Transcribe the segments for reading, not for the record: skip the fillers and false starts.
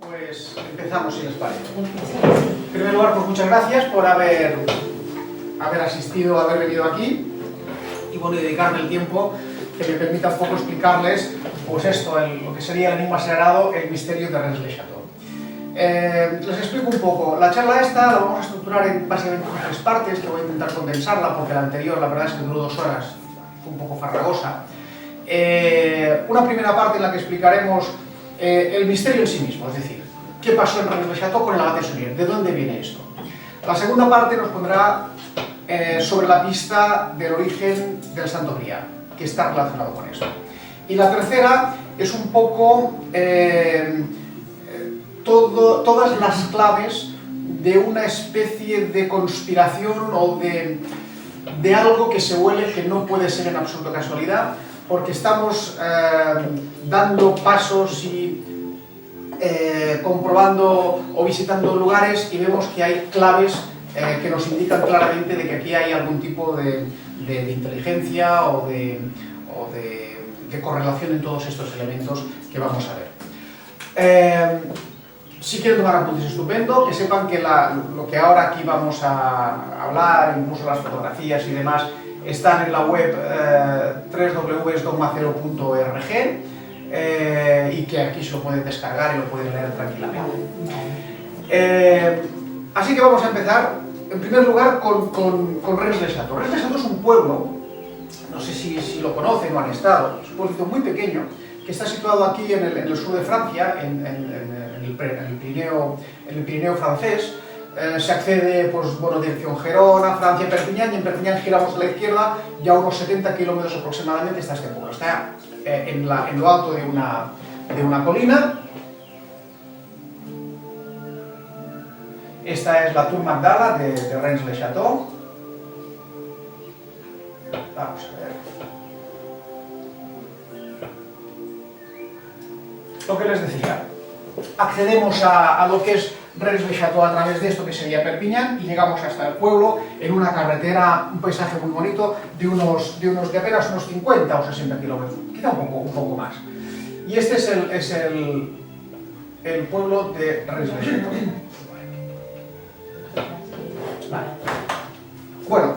Pues empezamos, si les parece. En primer lugar, pues muchas gracias por haber asistido, haber venido aquí y bueno, dedicarme el tiempo que me permita un poco explicarles pues esto, lo que sería el enigma sagrado, el misterio de Rennes-le-Château. Les explico un poco. La charla esta la vamos a estructurar en básicamente tres partes, que voy a intentar condensarla porque la anterior, la verdad es que duró 2 horas, fue un poco farragosa. Una primera parte en la que explicaremos el misterio en sí mismo, es decir, qué pasó en Rennes-le-Château con el abate Saunier, de dónde viene esto. La segunda parte nos pondrá sobre la pista del origen del Santo Grial, que está relacionado con esto. Y la tercera es un poco todas las claves de una especie de conspiración o de algo que se huele que no puede ser en absoluto casualidad, porque estamos dando pasos y comprobando o visitando lugares y vemos que hay claves que nos indican claramente de que aquí hay algún tipo de inteligencia o de correlación en todos estos elementos que vamos a ver. Si quieren tomar apuntes, estupendo, que sepan que lo que ahora aquí vamos a hablar, incluso las fotografías y demás, están en la web www.dogmacero.org y que aquí se lo pueden descargar y lo pueden leer tranquilamente. Así que vamos a empezar, en primer lugar, con Rennes-le-Château. Rennes-le-Château es un pueblo, no sé si lo conocen o han estado, es un pueblo muy pequeño que está situado aquí en el sur de Francia, en el Pirineo francés. Se accede, pues, bueno, dirección Gerona, Francia, Perpiñán, y en Perpiñán giramos a la izquierda y a unos 70 kilómetros aproximadamente está este pueblo. Está en lo alto de una colina. Esta es la Tour Magdala de Rennes-le-Château. Vamos a ver. Lo que les decía, accedemos a lo que es Rennes-le-Château a través de esto que sería Perpiñán y llegamos hasta el pueblo en una carretera, un paisaje muy bonito de apenas unos 50 o 60 kilómetros, quizá un poco más. Y este es el pueblo de Rennes-le-Château. Vale. Bueno,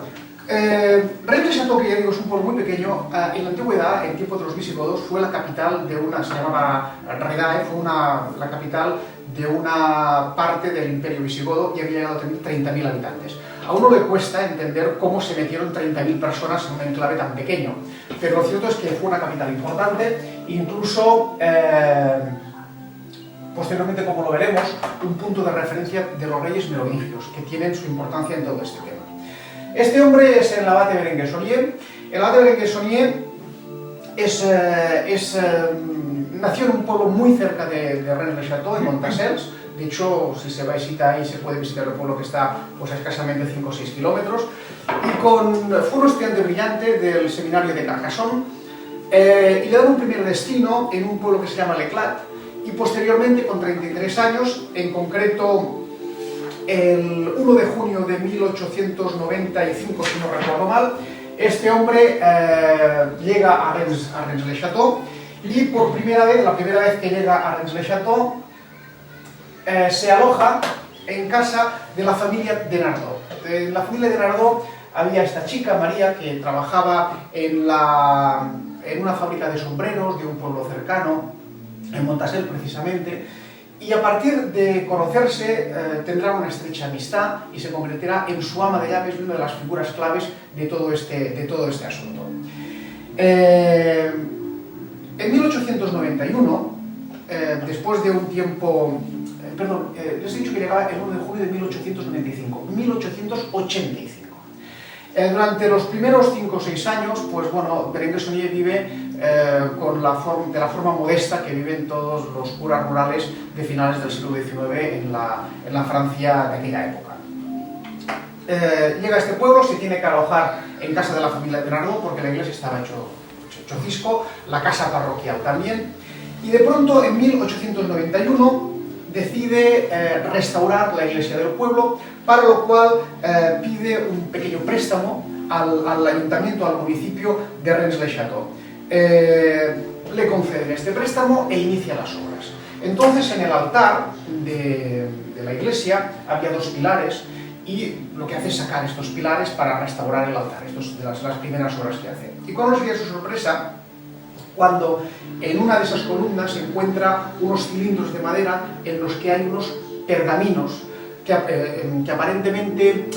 Rennes-le-Château, que ya digo, es un pueblo muy pequeño. En la antigüedad, en tiempo de los visigodos, fue la capital de se llamaba Redae, fue la capital de una parte del imperio visigodo y había llegado a tener 30.000 habitantes. A uno le cuesta entender cómo se metieron 30.000 personas en un enclave tan pequeño, pero lo cierto es que fue una capital importante, incluso posteriormente, como lo veremos, un punto de referencia de los reyes merovingios, que tienen su importancia en todo este tema. Este hombre es el abate Berenguer Saunier. El abate Berenguer Saunier nació en un pueblo muy cerca de Rennes-le-Château, en Montasels. De hecho, si se visita ahí, se puede visitar el pueblo que está pues, a escasamente 5 o 6 kilómetros. Y fue un estudiante brillante del seminario de Carcassonne y le dan un primer destino en un pueblo que se llama L'Éclat. Y posteriormente, con 33 años, en concreto el 1 de junio de 1895, si no recuerdo mal, este hombre llega a Rennes-le-Château y por la primera vez que llega a Rennes-le-Château se aloja en casa de la familia de Nardot. En la familia de Nardot había esta chica, María, que trabajaba en una fábrica de sombreros de un pueblo cercano, en Montasel precisamente, y a partir de conocerse tendrán una estrecha amistad y se convertirá en su ama de llaves y una de las figuras claves de todo este asunto. En 1891, después de un tiempo... les he dicho que llegaba el 1 de junio de 1885. Durante los primeros 5 o 6 años, pues bueno, Berenguer Saunier vive de la forma modesta que viven todos los curas rurales de finales del siglo XIX en la Francia de aquella época. Llega a este pueblo, se tiene que alojar en casa de la familia de Nardot porque la iglesia estaba hecho cisco, la casa parroquial también, y de pronto en 1891 decide restaurar la iglesia del pueblo, para lo cual pide un pequeño préstamo al ayuntamiento, al municipio de Rennes-le-Château. Le conceden este préstamo e inicia las obras. Entonces, en el altar de la iglesia había dos pilares y lo que hace es sacar estos pilares para restaurar el altar. Esto es de las primeras obras que hace. ¿Y cuál sería su sorpresa? Cuando en una de esas columnas se encuentra unos cilindros de madera en los que hay unos pergaminos que aparentemente...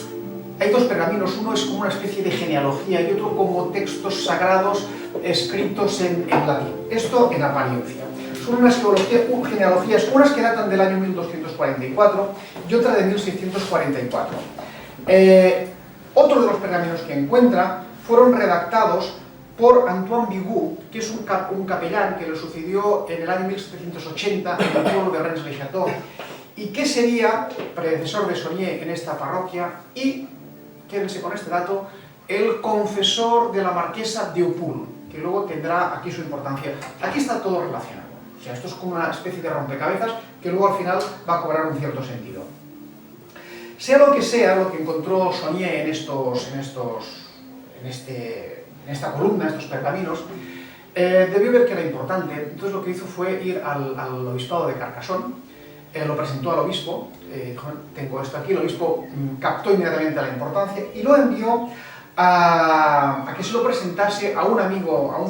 Hay dos pergaminos, uno es como una especie de genealogía y otro como textos sagrados escritos en latín. Esto en apariencia. Son unas genealogías, unas que datan del año 1244 y otra de 1644. Otro de los pergaminos que encuentra fueron redactados por Antoine Bigot, que es un capellán que le sucedió en el año 1780 en el pueblo de Rennes-le-Château y que sería predecesor de Saunier en esta parroquia y, quédense con este dato, el confesor de la marquesa de Opul, que luego tendrá aquí su importancia. Aquí está todo relacionado. O sea, esto es como una especie de rompecabezas que luego al final va a cobrar un cierto sentido. Sea lo que encontró Saunier en esta columna, estos pergaminos, debió ver que era importante. Entonces lo que hizo fue ir al obispado de Carcassonne, lo presentó al obispo, dijo, tengo esto aquí, el obispo captó inmediatamente la importancia y lo envió a que se lo presentase a un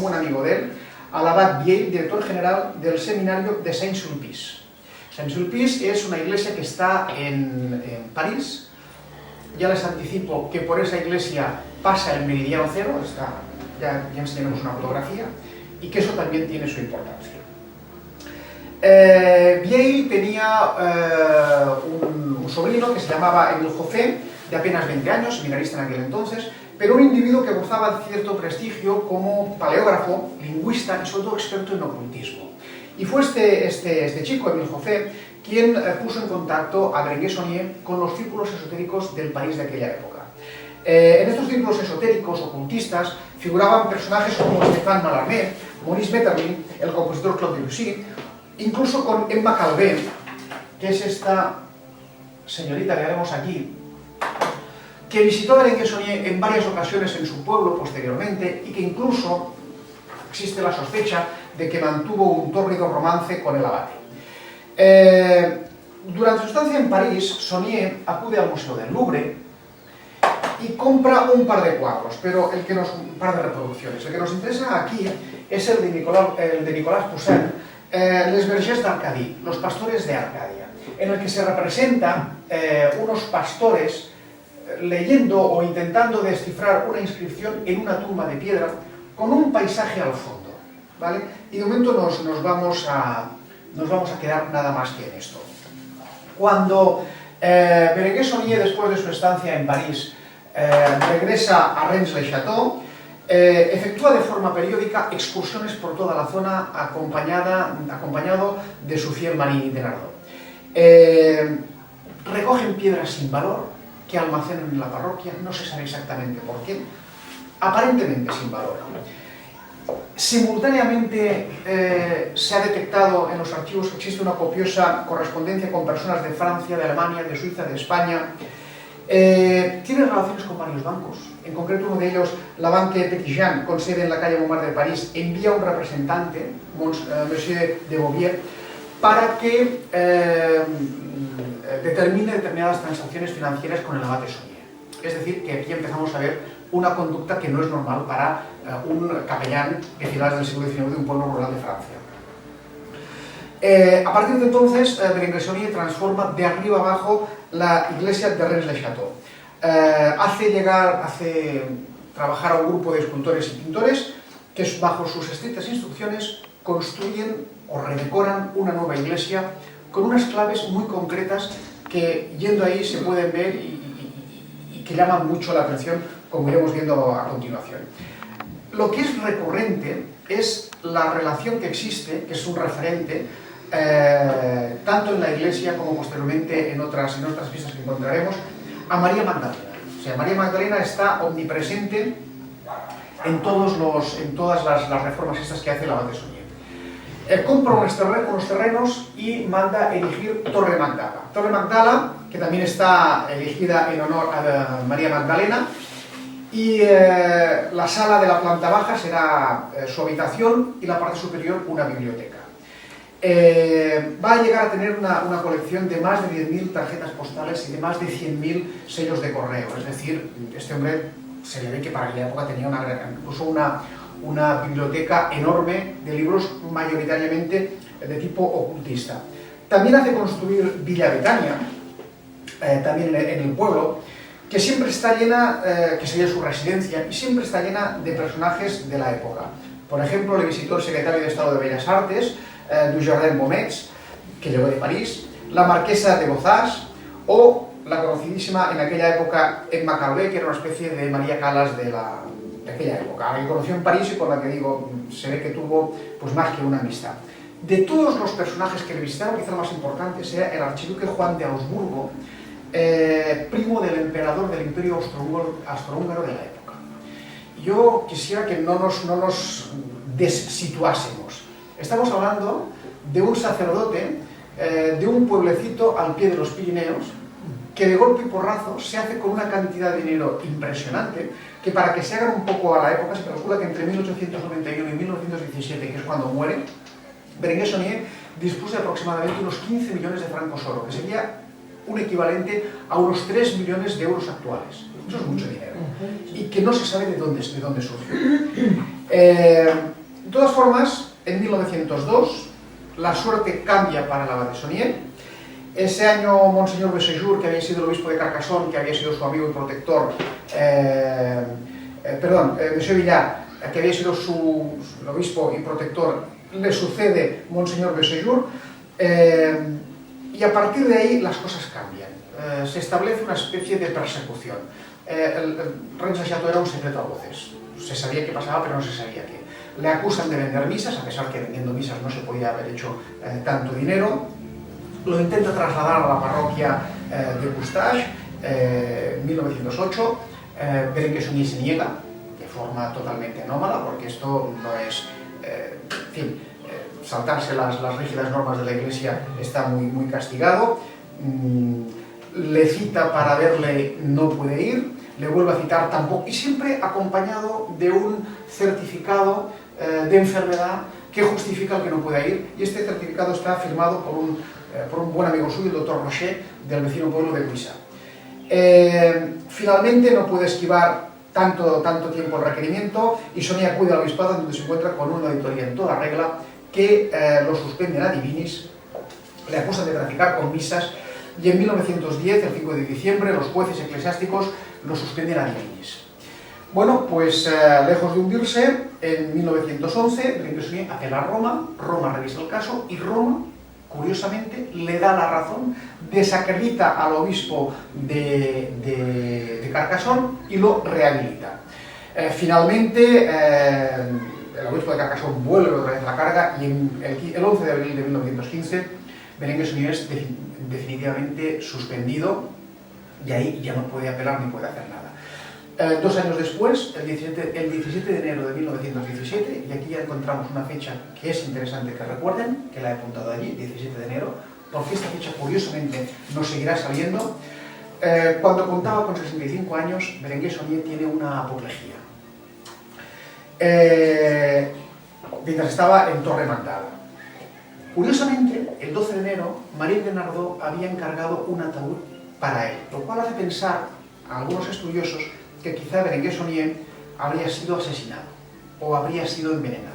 buen amigo de él, al abad Vieille, director general del seminario de Saint-Sulpice. Saint-Sulpice es una iglesia que está en París. Ya les anticipo que por esa iglesia pasa el meridiano cero, ya enseñaremos una fotografía, y que eso también tiene su importancia. Vieille tenía un sobrino que se llamaba Émile Joffé, de apenas 20 años, seminarista en aquel entonces, pero un individuo que gozaba de cierto prestigio como paleógrafo, lingüista y sobre todo experto en ocultismo. Y fue este chico, Émile Joffé, quien puso en contacto a Berenguer Saunier con los círculos esotéricos del París de aquella época. En estos círculos esotéricos, ocultistas, figuraban personajes como Stéphane Mallarmé, Maurice Maeterlinck, el compositor Claude Debussy, incluso con Emma Calvé, que es esta señorita que veremos aquí, que visitó a Berenguer Saunier en varias ocasiones en su pueblo posteriormente y que incluso existe la sospecha de que mantuvo un tórrido romance con el abate. Durante su estancia en París, Saunier acude al Museo del Louvre y compra un par de cuadros, pero un par de reproducciones. El que nos interesa aquí es el de Nicolas Poussin, Les Bergers d'Arcadie, los pastores de Arcadia, en el que se representan unos pastores leyendo o intentando descifrar una inscripción en una tumba de piedra con un paisaje al fondo, ¿vale? Y de momento nos vamos a quedar nada más que en esto. Cuando Berenguer Saunier, después de su estancia en París, regresa a Rennes-le-Château, efectúa de forma periódica excursiones por toda la zona acompañado de su fiel Marie Denardot. Recogen piedras sin valor que almacenan en la parroquia, no se sabe exactamente por qué, aparentemente sin valor. Simultáneamente se ha detectado en los archivos que existe una copiosa correspondencia con personas de Francia, de Alemania, de Suiza, de España. Tiene relaciones con varios bancos, en concreto uno de ellos, la Banque Petitjean, con sede en la calle Montmartre de París, envía un representante, Monsieur de Bouvier, para que determine determinadas transacciones financieras con el abate Saunier. Es decir, que aquí empezamos a ver una conducta que no es normal para un capellán de finales del siglo XIX de un pueblo rural de Francia. A partir de entonces, Berenguer Saunier transforma de arriba abajo la iglesia de Rennes-le-Château. Hace trabajar a un grupo de escultores y pintores que, bajo sus estrictas instrucciones, construyen o redecoran una nueva iglesia con unas claves muy concretas que, yendo ahí, se pueden ver y que llaman mucho la atención, como iremos viendo a continuación. Lo que es recurrente es la relación que existe, que es un referente, tanto en la iglesia como posteriormente en otras vistas que encontraremos, a María Magdalena. O sea, María Magdalena está omnipresente en todas las reformas estas que hace el abate Saunier. Compra unos terrenos y manda erigir Torre Magdala. Torre Magdala, que también está erigida en honor a María Magdalena, y la sala de la planta baja será su habitación y la parte superior una biblioteca. va a llegar a tener una colección de más de 10.000 tarjetas postales y de más de 100.000 sellos de correo. Es decir, este hombre se le ve que para aquella época tenía incluso una biblioteca enorme de libros mayoritariamente de tipo ocultista. También hace construir Villa Betania, también en el pueblo, que siempre está llena, que sería su residencia, y siempre está llena de personajes de la época. Por ejemplo, le visitó el secretario de Estado de Bellas Artes, Dujardin Beaumet, que llegó de París, la marquesa de Gozás, o la conocidísima en aquella época Emma Calvé, que era una especie de María Callas de aquella época, a la que conoció en París y con la que, digo, se ve que tuvo pues, más que una amistad. De todos los personajes que le visitaron, quizá el más importante sea el archiduque Juan de Augsburgo, primo del emperador del Imperio Austrohúngaro de la época. Yo quisiera que no nos dessituásemos. Estamos hablando de un sacerdote de un pueblecito al pie de los Pirineos que de golpe y porrazo se hace con una cantidad de dinero impresionante, que para que se hagan un poco a la época se calcula que entre 1891 y 1917, que es cuando muere, Berenguer Saunier dispuso de aproximadamente unos 15 millones de francos oro, que sería un equivalente a unos 3 millones de euros actuales. Eso es mucho dinero. Y que no se sabe de dónde surgió. De todas formas, en 1902, la suerte cambia para el abad de Saunier. Ese año, Monseñor Beauséjour, que había sido el obispo de Carcassonne, que había sido su amigo y protector, Monsieur Villard, que había sido su obispo y protector, le sucede Monseñor Beauséjour, y a partir de ahí las cosas cambian. Se establece una especie de persecución. El Rennes le Chateau era un secreto a voces. Se sabía qué pasaba, pero no se sabía qué. Le acusan de vender misas, a pesar que vendiendo misas no se podía haber hecho tanto dinero. Lo intenta trasladar a la parroquia de Coustache, 1908. Berenguer Saunier se niega, de forma totalmente anómala, porque esto no es, en fin, saltarse las rígidas normas de la Iglesia está muy castigado. Le cita para verle, no puede ir, le vuelve a citar tampoco, y siempre acompañado de un certificado de enfermedad que justifica el que no pueda ir, y este certificado está firmado por un buen amigo suyo, el doctor Rocher, del vecino pueblo de Guisa. Finalmente no puede esquivar tanto tiempo el requerimiento, y Saunier acude al obispado, donde se encuentra con una auditoría en toda regla, que lo suspenden a divinis, le acusan de traficar con misas, y en 1910, el 5 de diciembre, los jueces eclesiásticos lo suspenden a divinis. Bueno, pues lejos de hundirse, en 1911, Berenguer Saunier apela a Roma, Roma revisa el caso, y Roma, curiosamente, le da la razón, desacredita al obispo de Carcassonne y lo rehabilita. Finalmente, el obispo de Carcassonne vuelve otra vez la carga, y el 11 de abril de 1915 Berenguer Saunier es definitivamente suspendido, y ahí ya no puede apelar ni puede hacer nada. 2 años después, el 17 de enero de 1917, y aquí ya encontramos una fecha que es interesante que recuerden, que la he apuntado allí, 17 de enero, porque esta fecha curiosamente nos seguirá saliendo. Cuando contaba con 65 años, Berenguer Saunier tiene una apoplejía. Mientras estaba en Torre Magdala. Curiosamente, el 12 de enero, Marie de Nardot había encargado un ataúd para él, lo cual hace pensar a algunos estudiosos que quizá Berenguer Saunier habría sido asesinado o habría sido envenenado.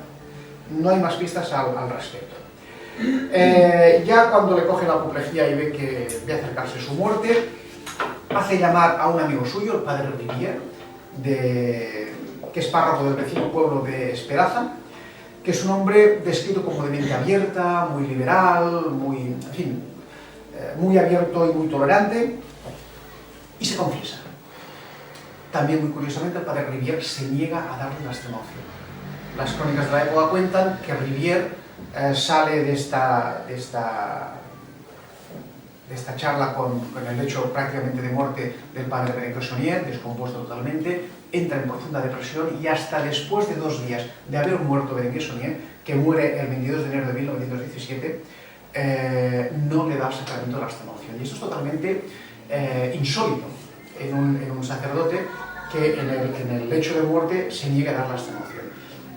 No hay más pistas al respecto. Ya cuando le coge la apoplejía y ve que ve acercarse su muerte, hace llamar a un amigo suyo, el padre Rivière, que es párroco del vecino pueblo de Esperaza, que es un hombre descrito como de mente abierta, muy liberal, muy abierto y muy tolerante, y se confiesa. También, muy curiosamente, el padre Rivière se niega a darle la extrema unción. Las crónicas de la época cuentan que Rivière sale de esta charla con el hecho prácticamente de muerte del padre Berenguer Saunier, descompuesto totalmente, entra en profunda depresión, y hasta después de 2 días de haber muerto Berenguer Saunier, que muere el 22 de enero de 1917, no le da el sacramento de la extrema unción. Y esto es totalmente insólito en un sacerdote que en el lecho de muerte se niega a dar la extrema unción.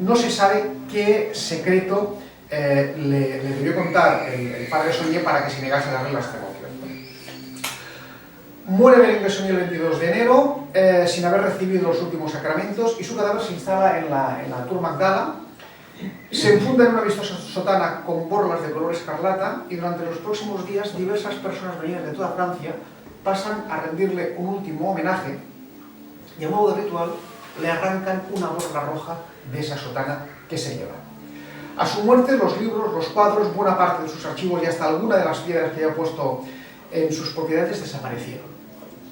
No se sabe qué secreto le debió contar el padre Saunier para que se negase a darle la extremaunción. Muere Berenguer Saunier el 22 de enero sin haber recibido los últimos sacramentos y su cadáver se instala en la Tour Magdala. Se enfunda en una vistosa sotana con borlas de color escarlata y durante los próximos días diversas personas venidas de toda Francia pasan a rendirle un último homenaje y a modo de ritual le arrancan una borla roja de esa sotana que se lleva. A su muerte los libros, los cuadros, buena parte de sus archivos y hasta alguna de las piedras que había puesto en sus propiedades desaparecieron.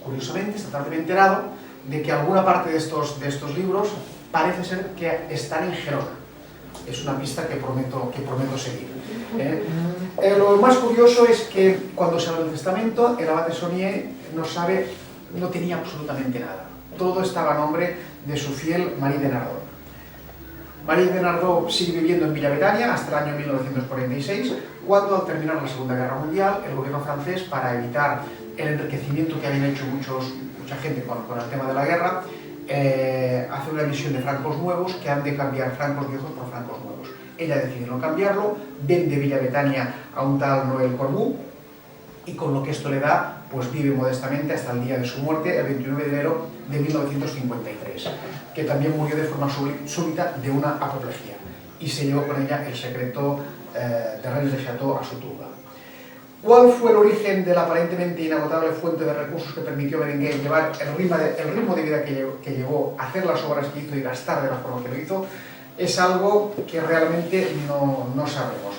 Curiosamente, esta tarde me he enterado de que alguna parte de estos libros parece ser que están en Gerona. Es una pista que prometo seguir. Lo más curioso es que cuando se abre el testamento, el abate Saunier no tenía absolutamente nada. Todo estaba a nombre de su fiel Marie de Nardot. Marie de Nardot sigue viviendo en Villa Betania hasta el año 1946, cuando al terminar la Segunda Guerra Mundial, el gobierno francés, para evitar el enriquecimiento que habían hecho mucha gente con el tema de la guerra, hace una emisión de francos nuevos que han de cambiar francos viejos por francos nuevos. Ella decide no cambiarlo, vende Villa Betania a un tal Noel Corbu y con lo que esto le da, pues vive modestamente hasta el día de su muerte, el 29 de enero de 1953, que también murió de forma súbita de una apoplejía y se llevó con ella el secreto de Rennes le Chateau a su tumba. ¿Cuál fue el origen de la aparentemente inagotable fuente de recursos que permitió a Berenguer llevar el ritmo de vida que llevó, hacer las obras que hizo y gastar de la forma que lo hizo? Es algo que realmente no sabemos.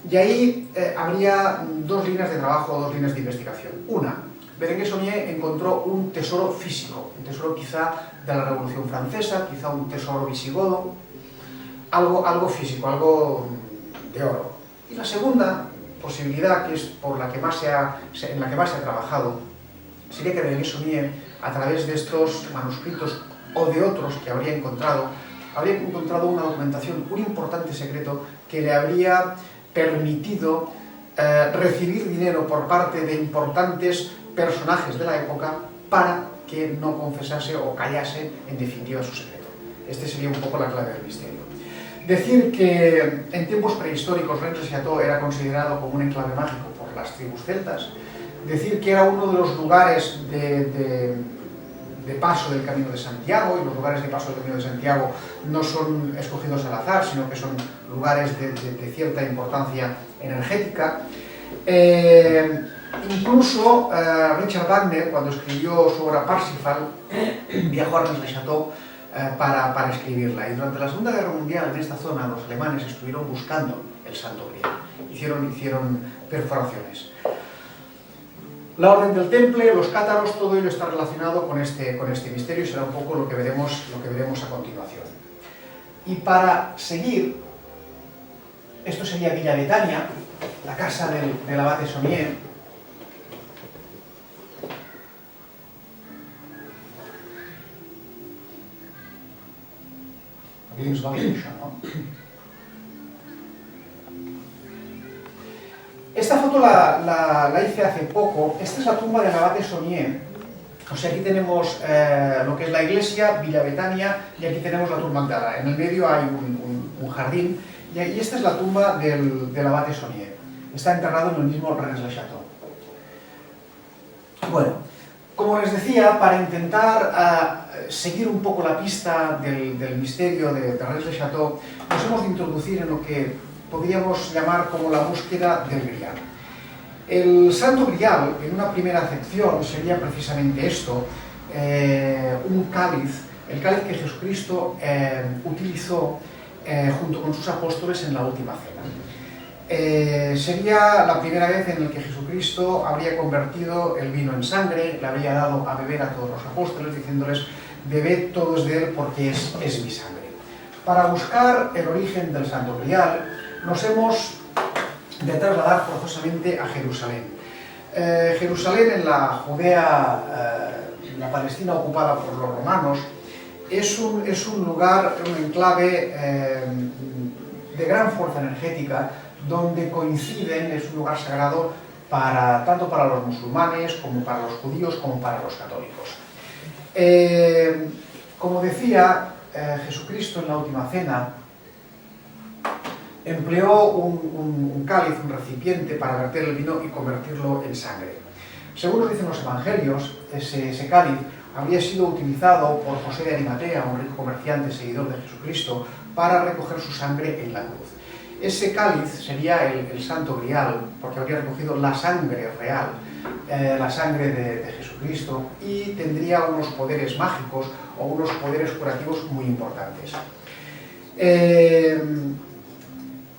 Y ahí habría dos líneas de trabajo, dos líneas de investigación. Una, Berenguer Saunier encontró un tesoro físico, un tesoro quizá de la Revolución Francesa, quizá un tesoro visigodo, algo físico, algo de oro. Y la segunda posibilidad, que es en la que más se ha trabajado, sería que Berenguer Saunier, a través de estos manuscritos o de otros que habría encontrado una documentación, un importante secreto que le habría permitido recibir dinero por parte de importantes personajes de la época para que no confesase o callase en definitiva su secreto. Este sería un poco la clave del misterio. Decir que en tiempos prehistóricos Rennes le Chateau era considerado como un enclave mágico por las tribus celtas, decir que era uno de los lugares de paso del Camino de Santiago, y los lugares de paso del Camino de Santiago no son escogidos al azar, sino que son lugares de cierta importancia energética. Incluso Richard Wagner, cuando escribió su obra Parsifal, viajó a Rennes le Chateau para escribirla. Y durante la Segunda Guerra Mundial, en esta zona, los alemanes estuvieron buscando el Santo Grial. Hicieron perforaciones. La Orden del Temple, los cátaros, todo ello está relacionado con este misterio y será un poco lo que veremos a continuación. Y para seguir, esto sería Villa Betania, la casa del abate Saunier. Aquí ens va dir això, no? Esta foto la hice hace poco. Esta es la tumba del abate Saunier. O sea, aquí tenemos lo que es la iglesia, Villa Betania, y aquí tenemos la Tour Magdala. En el medio hay un jardín, y esta es la tumba del abate Saunier. Está enterrado en el mismo Rennes le Chateau. Bueno, como les decía, para intentar seguir un poco la pista del misterio de Rennes le Chateau, nos hemos de introducir en lo que podríamos llamar como la búsqueda del Grial. El Santo Grial, en una primera acepción, sería precisamente esto, un cáliz, el cáliz que Jesucristo utilizó junto con sus apóstoles en la última cena. Sería la primera vez en la que Jesucristo habría convertido el vino en sangre, le habría dado a beber a todos los apóstoles, diciéndoles: bebed todos de él porque es mi sangre. Para buscar el origen del Santo Grial, nos hemos de trasladar forzosamente a Jerusalén. Jerusalén, en la Judea, la Palestina ocupada por los romanos, es un lugar, un enclave de gran fuerza energética, donde coinciden, es un lugar sagrado tanto para los musulmanes, como para los judíos, como para los católicos. Como decía, Jesucristo en la última cena empleó un cáliz, un recipiente para verter el vino y convertirlo en sangre. Según nos dicen los evangelios, ese cáliz habría sido utilizado por José de Arimatea, un rico comerciante seguidor de Jesucristo, para recoger su sangre en la cruz. Ese cáliz sería el santo grial, porque habría recogido la sangre real, la sangre de Jesucristo, y tendría unos poderes mágicos o unos poderes curativos muy importantes.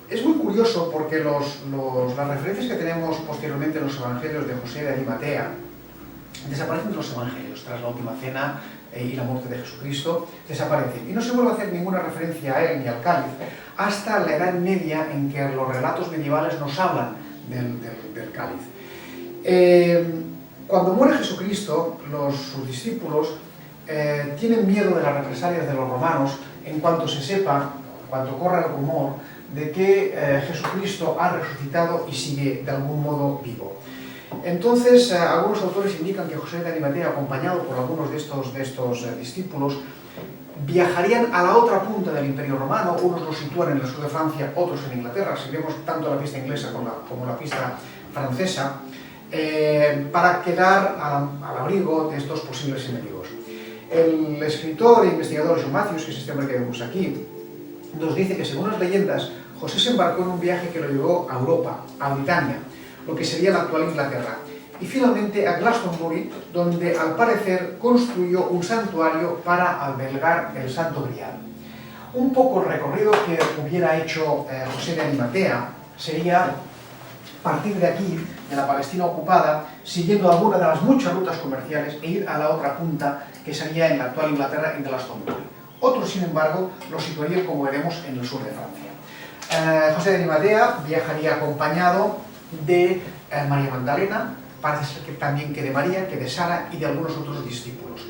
Es muy curioso porque las referencias que tenemos posteriormente en los evangelios de José de Arimatea desaparecen de los evangelios tras la última cena y la muerte de Jesucristo, desaparecen. Y no se vuelve a hacer ninguna referencia a él ni al cáliz hasta la Edad Media, en que los relatos medievales nos hablan del cáliz. Cuando muere Jesucristo, sus discípulos tienen miedo de las represalias de los romanos en cuanto se sepa, cuando corra el rumor de que Jesucristo ha resucitado y sigue de algún modo vivo. Entonces, algunos autores indican que José de Arimatea, acompañado por algunos de estos discípulos, viajarían a la otra punta del Imperio Romano. Unos los sitúan en el sur de Francia, otros en Inglaterra, si vemos tanto la pista inglesa como la pista francesa, para quedar al abrigo de estos posibles enemigos. El escritor e investigador John Matthews, que es este hombre que vemos aquí, nos dice que, según las leyendas, José se embarcó en un viaje que lo llevó a Europa, a Britania, lo que sería la actual Inglaterra, y finalmente a Glastonbury, donde al parecer construyó un santuario para albergar el Santo Grial. Un poco el recorrido que hubiera hecho José de Arimatea sería partir de aquí, de la Palestina ocupada, siguiendo alguna de las muchas rutas comerciales e ir a la otra punta, que sería en la actual Inglaterra, en Glastonbury. Otros, sin embargo, lo situarían, como veremos, en el sur de Francia. José de Arimatea viajaría acompañado de María Magdalena, parece ser que también que de María, que de Sara y de algunos otros discípulos.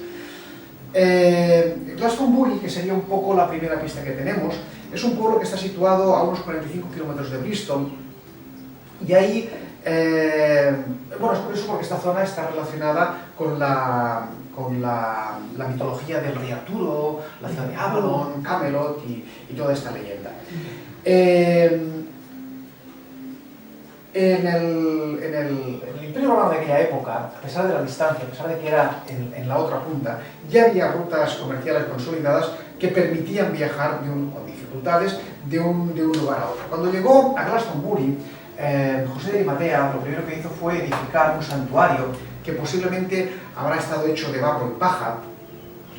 Glastonbury, que sería un poco la primera pista que tenemos, es un pueblo que está situado a unos 45 kilómetros de Bristol, y ahí, bueno, es curioso porque esta zona está relacionada con la mitología del rey Arturo, la ciudad de Avalon, Camelot y toda esta leyenda. En el Imperio Romano de aquella época, a pesar de la distancia, a pesar de que era en la otra punta, ya había rutas comerciales consolidadas que permitían viajar con dificultades de un lugar a otro. Cuando llegó a Glastonbury, José de Arimatea lo primero que hizo fue edificar un santuario que posiblemente habrá estado hecho de barro y paja,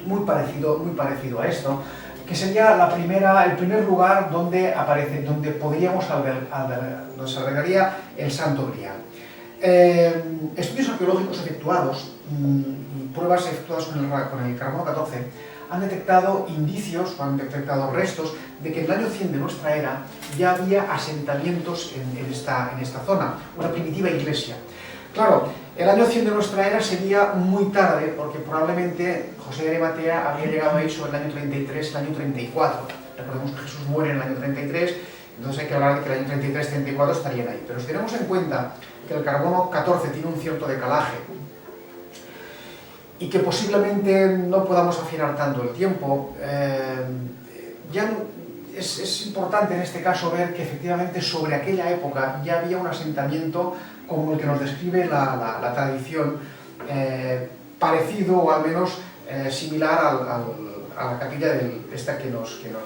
muy parecido a esto, que sería el primer lugar donde donde se albergaría el Santo Grial. Estudios arqueológicos efectuados y pruebas efectuadas con el carbono 14 han detectado indicios, han detectado restos de que en el año 100 de nuestra era ya había asentamientos en esta zona, una primitiva iglesia. Claro, el año 100 de nuestra era sería muy tarde, porque probablemente José de Arimatea había llegado ahí sobre el año 33, el año 34. Recordemos que Jesús muere en el año 33, entonces hay que hablar de que el año 33-34 estarían ahí. Pero si tenemos en cuenta que el carbono 14 tiene un cierto decalaje y que posiblemente no podamos afinar tanto el tiempo, ya es importante en este caso ver que efectivamente sobre aquella época ya había un asentamiento como el que nos describe la tradición, parecido o al menos similar a la capilla esta que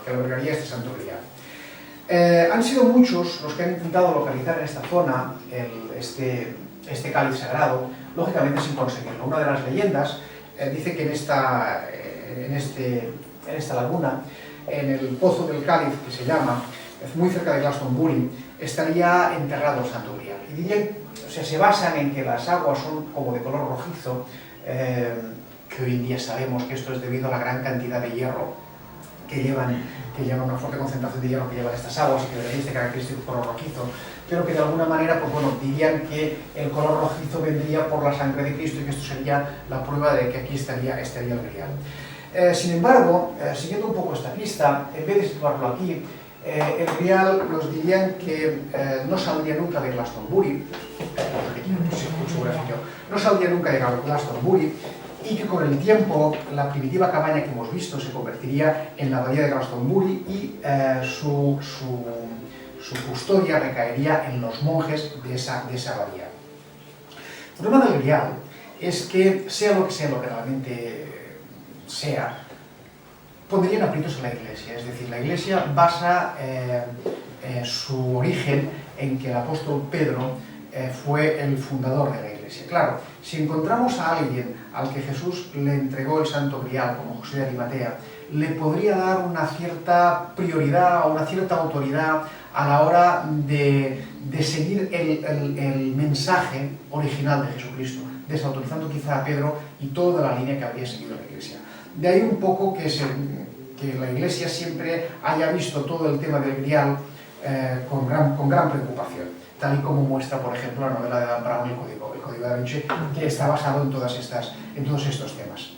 albergaría este Santo Grial. Han sido muchos los que han intentado localizar en esta zona este cáliz sagrado, lógicamente sin conseguirlo. Una de las leyendas dice que en esta laguna, en el Pozo del Cáliz, que se llama, muy cerca de Glastonbury, estaría enterrado el Santo Grial. Y dirían, o sea, se basan en que las aguas son como de color rojizo, que hoy en día sabemos que esto es debido a la gran cantidad de hierro que llevan una fuerte concentración de hierro que llevan estas aguas y que debería este característico color rojizo, pero que de alguna manera, pues bueno, dirían que el color rojizo vendría por la sangre de Cristo y que esto sería la prueba de que aquí estaría el Grial. Sin embargo, siguiendo un poco esta pista, en vez de situarlo aquí, el Grial nos dirían que no saldría nunca de Glastonbury, no saldría nunca de Glastonbury, y que con el tiempo la primitiva cabaña que hemos visto se convertiría en la abadía de Glastonbury y su su custodia recaería en los monjes de esa abadía. El problema del grial es que, sea lo que realmente sea, pondrían aprietos a la Iglesia. Es decir, la Iglesia basa su origen en que el apóstol Pedro fue el fundador de la Iglesia. Claro, si encontramos a alguien al que Jesús le entregó el Santo Grial, como José de Arimatea, le podría dar una cierta prioridad o una cierta autoridad a la hora de seguir el mensaje original de Jesucristo, desautorizando quizá a Pedro y toda la línea que habría seguido la Iglesia. De ahí un poco que la Iglesia siempre haya visto todo el tema del Grial con gran preocupación, tal y como muestra, por ejemplo, la novela de Dan Brown, el Código da Vinci, que está basado en todos estos temas.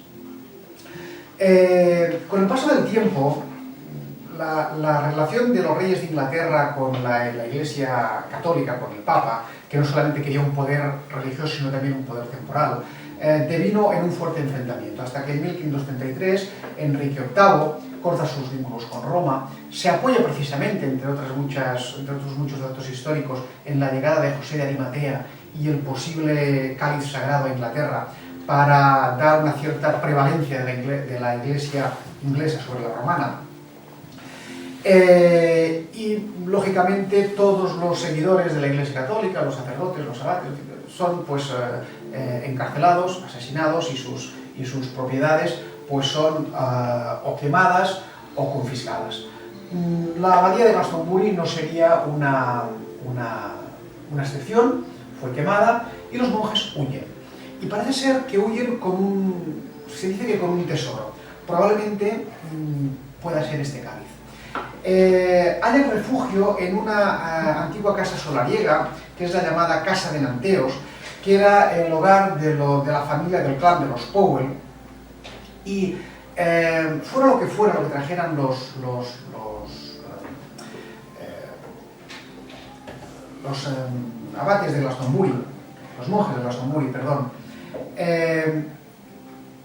Con el paso del tiempo, la relación de los reyes de Inglaterra con la Iglesia católica, con el Papa, que no solamente quería un poder religioso, sino también un poder temporal, devino en un fuerte enfrentamiento, hasta que en 1533 Enrique VIII corta sus vínculos con Roma, se apoya precisamente, entre otros muchos datos históricos, en la llegada de José de Arimatea y el posible cáliz sagrado a Inglaterra para dar una cierta prevalencia de la Iglesia inglesa sobre la romana. Y lógicamente todos los seguidores de la Iglesia católica, los sacerdotes, los abates, son pues encarcelados, asesinados, y sus propiedades pues son o quemadas o confiscadas. La abadía de Glastonbury no sería una excepción, fue quemada y los monjes huyen. Y parece ser que huyen se dice que con un tesoro, probablemente pueda ser este cáliz. Hallan refugio en una antigua casa solariega, que es la llamada Casa de Nanteos, que era el hogar de la familia del clan de los Powell, y fuera lo que trajeran los abates de Glastonbury, los monjes de Glastonbury, perdón,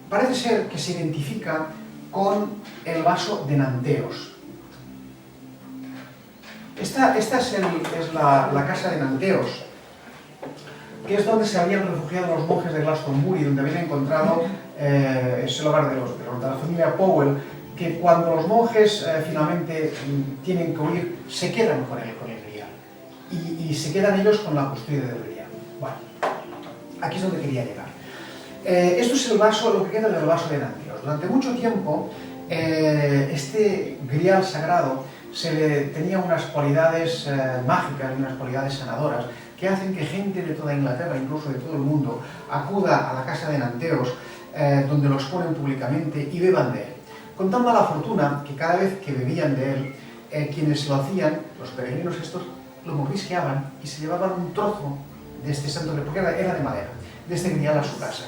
parece ser que se identifica con el vaso de Nanteos. Esta es la casa de Nanteos, que es donde se habían refugiado los monjes de Glastonbury, donde habían encontrado, es el hogar de la familia Powell, que cuando los monjes finalmente tienen que huir, se quedan con el grial, y se quedan ellos con la custodia del grial. Bueno, aquí es donde quería llegar. Esto es lo que queda del vaso de Nanteos. Durante mucho tiempo, este grial sagrado tenía unas cualidades mágicas y unas cualidades sanadoras que hacen que gente de toda Inglaterra, incluso de todo el mundo, acuda a la casa de Nanteos, donde lo exponen públicamente y beban de él. Con tan mala fortuna que cada vez que bebían de él, quienes lo hacían, los peregrinos estos, lo mordisqueaban y se llevaban un trozo de este santo grial, porque era de madera, de este grial a su casa.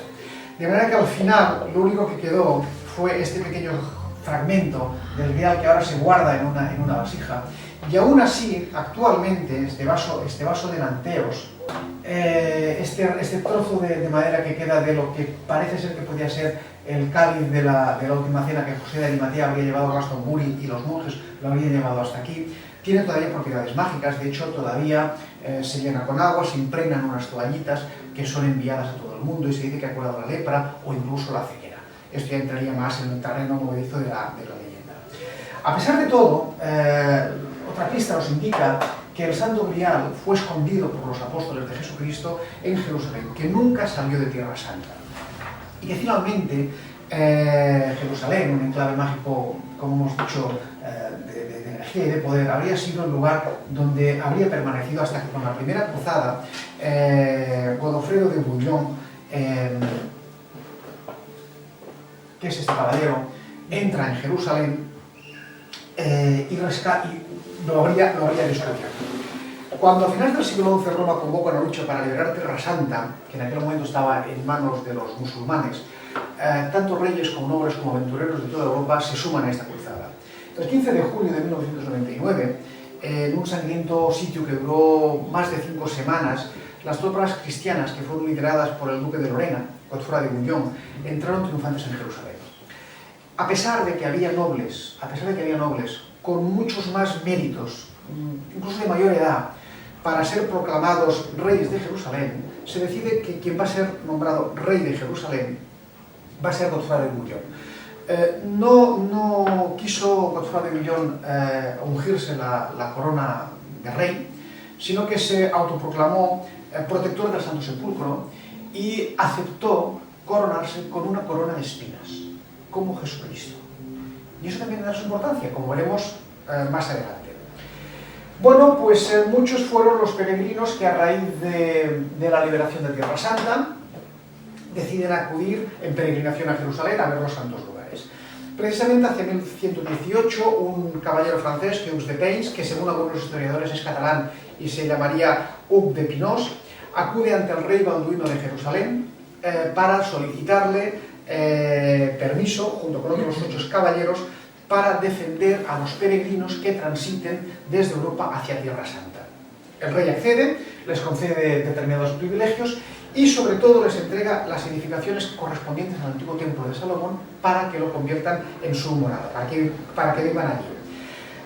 De manera que al final lo único que quedó fue este pequeño fragmento del grial que ahora se guarda en una vasija, y aún así, actualmente, este vaso de Nanteos, este trozo de madera que queda de lo que parece ser que podía ser el cáliz de la última cena que José de Arimatea habría llevado a Glastonbury y los monjes lo habrían llevado hasta aquí, tiene todavía propiedades mágicas. De hecho, todavía se llena con agua, se impregnan unas toallitas que son enviadas a todo el mundo y se dice que ha curado la lepra o incluso la ceguera. Esto ya entraría más en el terreno movedizo de la leyenda. A pesar de todo, otra pista nos indica que el Santo Grial fue escondido por los apóstoles de Jesucristo en Jerusalén, que nunca salió de Tierra Santa. Y que finalmente Jerusalén, un enclave mágico, como hemos dicho, de energía y de poder, habría sido el lugar donde habría permanecido hasta que con la primera cruzada Godofredo de Bouillon, que es este caballero, entra en Jerusalén y lo habría descubierto. Cuando a finales del siglo XI Roma convoca una lucha para liberar Tierra Santa, que en aquel momento estaba en manos de los musulmanes, tanto reyes como nobles como aventureros de toda Europa se suman a esta cruzada. El 15 de junio de 1999, en un sangriento sitio que duró más de 5 semanas, las tropas cristianas, que fueron lideradas por el duque de Lorena, Godofredo de Bouillon, entraron triunfantes en Jerusalén. A pesar de que había nobles con muchos más méritos incluso de mayor edad, para ser proclamados reyes de Jerusalén, se decide que quien va a ser nombrado rey de Jerusalén va a ser Godfrey de Bouillon. No quiso Godfrey de Bouillon ungirse la corona de rey, sino que se autoproclamó protector del Santo Sepulcro y aceptó coronarse con una corona de espinas, como Jesucristo. Y eso también da su importancia, como veremos más adelante. Bueno, pues muchos fueron los peregrinos que a raíz de la liberación de Tierra Santa deciden acudir en peregrinación a Jerusalén a ver los santos lugares. Precisamente hacia 1118, un caballero francés, Hughes de Payns, que según algunos historiadores es catalán y se llamaría Hug de Pinós, acude ante el rey Balduino de Jerusalén para solicitarle permiso, junto con otros 8 caballeros, para defender a los peregrinos que transiten desde Europa hacia Tierra Santa. El rey accede, les concede determinados privilegios y sobre todo les entrega las edificaciones correspondientes al antiguo templo de Salomón para que lo conviertan en su morada, para que vivan allí.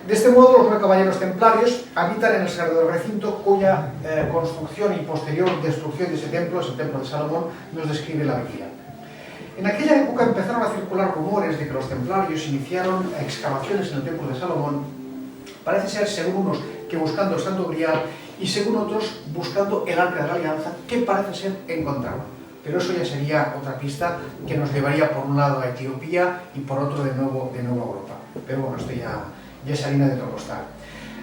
De este modo, los 9 caballeros templarios habitan en el sagrado recinto cuya construcción y posterior destrucción de ese templo, es el templo de Salomón, nos describe la Biblia. En aquella época empezaron a circular rumores de que los templarios iniciaron excavaciones en el templo de Salomón, parece ser, según unos, que buscando el Santo Grial y según otros, buscando el Arca de la Alianza, que parece ser encontraron. Pero eso ya sería otra pista que nos llevaría por un lado a Etiopía y por otro de nuevo a Europa. Pero bueno, esto ya es harina de otro costal.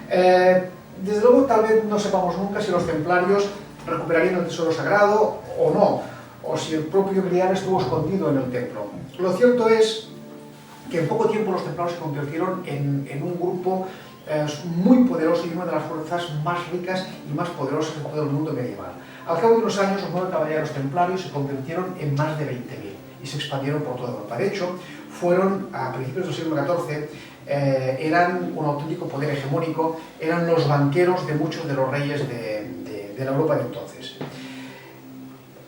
Desde luego, tal vez no sepamos nunca si los templarios recuperarían el tesoro sagrado o no, o si el propio Grial estuvo escondido en el templo. Lo cierto es que en poco tiempo los templarios se convirtieron en un grupo muy poderoso y una de las fuerzas más ricas y más poderosas de todo el mundo medieval. Al cabo de unos años, los 9 caballeros templarios se convirtieron en más de 20.000 y se expandieron por toda Europa. De hecho, fueron, a principios del siglo XIV, eran un auténtico poder hegemónico, eran los banqueros de muchos de los reyes de la Europa de entonces.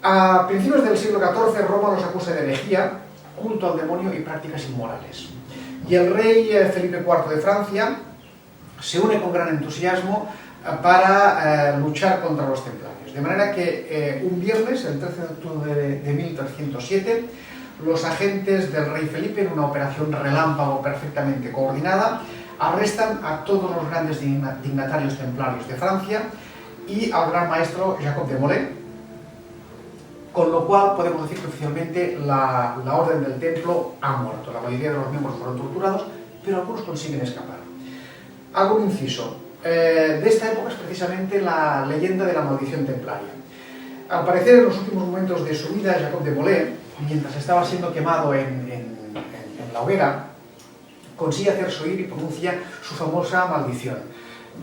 A principios del siglo XIV, Roma los acusa de herejía, culto al demonio y prácticas inmorales. Y el rey Felipe IV de Francia se une con gran entusiasmo para luchar contra los templarios. De manera que un viernes, el 13 de octubre de 1307, los agentes del rey Felipe, en una operación relámpago perfectamente coordinada, arrestan a todos los grandes dignatarios templarios de Francia y al gran maestro Jacob de Molay, con lo cual podemos decir que oficialmente la orden del templo ha muerto. La mayoría de los miembros fueron torturados, pero algunos consiguen escapar. Hago un inciso. De esta época es precisamente la leyenda de la maldición templaria. Al parecer, en los últimos momentos de su vida, Jacob de Molay, mientras estaba siendo quemado en la hoguera, consigue hacerse oír y pronuncia su famosa maldición.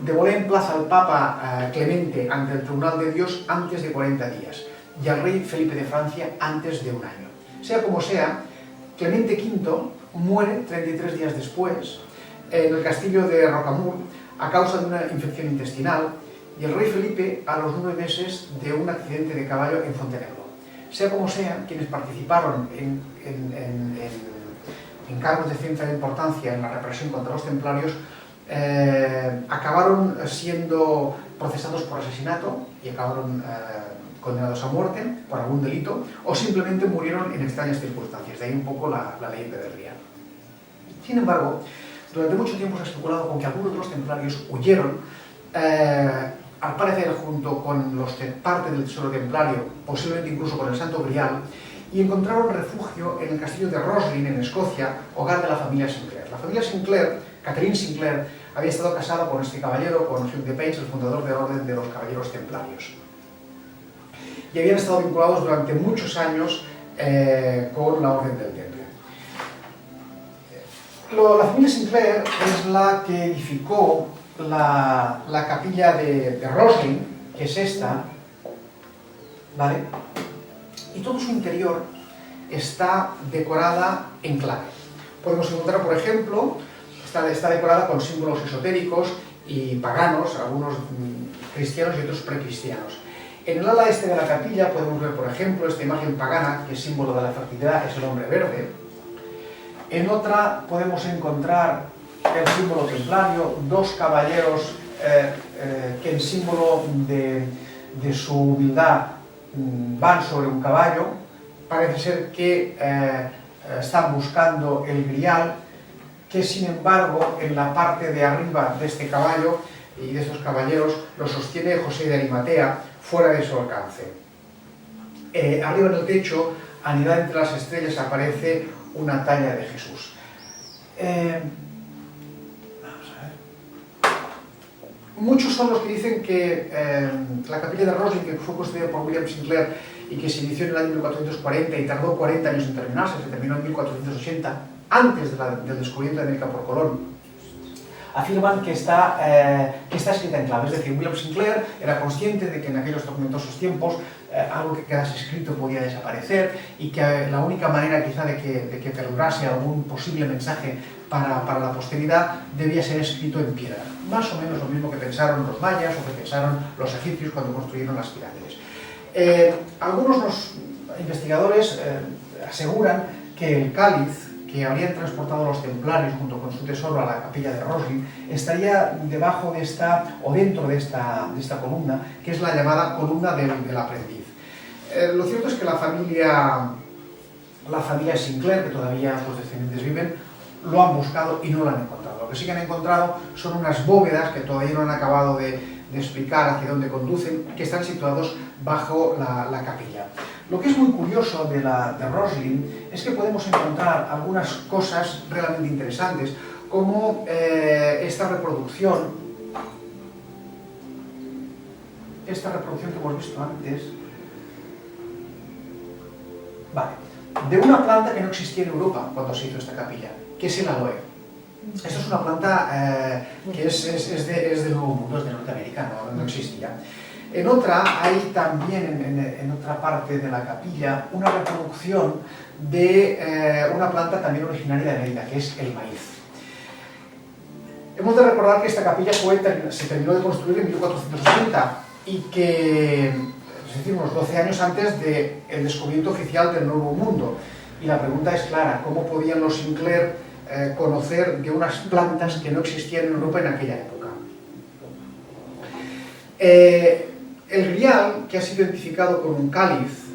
De Molay emplaza al Papa Clemente ante el Tribunal de Dios antes de 40 días y al rey Felipe de Francia antes de un año. Sea como sea, Clemente V muere 33 días después en el castillo de Rocamur a causa de una infección intestinal y el rey Felipe a los 9 meses de un accidente de caballo en Fontenebro. Sea como sea, quienes participaron en cargos de cierta importancia en la represión contra los templarios acabaron siendo procesados por asesinato y acabaron condenados a muerte por algún delito o simplemente murieron en extrañas circunstancias. De ahí un poco la leyenda del Grial. Sin embargo, durante mucho tiempo se ha especulado con que algunos de los templarios huyeron, al parecer junto con parte del tesoro templario, posiblemente incluso con el Santo Grial, y encontraron refugio en el castillo de Roslin, en Escocia, hogar de la familia Sinclair. La familia Sinclair, Catherine Sinclair, había estado casada con este caballero, con Hugh de Payns, el fundador de la Orden de los Caballeros Templarios. Y habían estado vinculados durante muchos años con la Orden del Temple. La familia Sinclair es la que edificó la capilla de Roslin, que es esta, ¿vale? Y todo su interior está decorada en clave. Podemos encontrar, por ejemplo, está decorada con símbolos esotéricos y paganos, algunos cristianos y otros precristianos. En el ala este de la capilla podemos ver, por ejemplo, esta imagen pagana, que es símbolo de la fertilidad, es el hombre verde. En otra podemos encontrar el símbolo templario, 2 caballeros que en símbolo de su humildad van sobre un caballo. Parece ser que están buscando el grial, que sin embargo en la parte de arriba de este caballo y de estos caballeros lo sostiene José de Arimatea, fuera de su alcance. Arriba en el techo, anidada entre las estrellas, aparece una talla de Jesús. Vamos a ver. Muchos son los que dicen que la capilla de Roslin, que fue construida por William Sinclair y que se inició en el año 1440 y tardó 40 años en terminarse, se terminó en 1480, antes del descubrimiento de América por Colón, afirman que está escrita en clave. Es decir, William Sinclair era consciente de que en aquellos tormentosos tiempos algo que quedase escrito podía desaparecer y que la única manera quizá de que perdurase algún posible mensaje para la posteridad debía ser escrito en piedra. Más o menos lo mismo que pensaron los mayas o que pensaron los egipcios cuando construyeron las pirámides. Algunos investigadores aseguran que el cáliz que habrían transportado los templarios junto con su tesoro a la capilla de Roslin estaría debajo de esta, o dentro de esta columna, que es la llamada columna del aprendiz. Lo cierto es que la familia Sinclair, que todavía sus descendientes viven, lo han buscado y no lo han encontrado. Lo que sí que han encontrado son unas bóvedas que todavía no han acabado de explicar hacia dónde conducen, que están situados bajo la capilla. Lo que es muy curioso de Roslin es que podemos encontrar algunas cosas realmente interesantes, como esta reproducción que hemos visto antes, vale, de una planta que no existía en Europa cuando se hizo esta capilla, que es el aloe. Esto es una planta que es del Nuevo Mundo, es de Norteamérica, no existía. En otra, hay también en otra parte de la capilla una reproducción de una planta también originaria de América, que es el maíz. Hemos de recordar que esta capilla se terminó de construir en 1480 y que, es decir, unos 12 años antes del descubrimiento oficial del Nuevo Mundo. Y la pregunta es clara: ¿cómo podían los Sinclair conocer de unas plantas que no existían en Europa en aquella época? El grial, que ha sido identificado con un cáliz,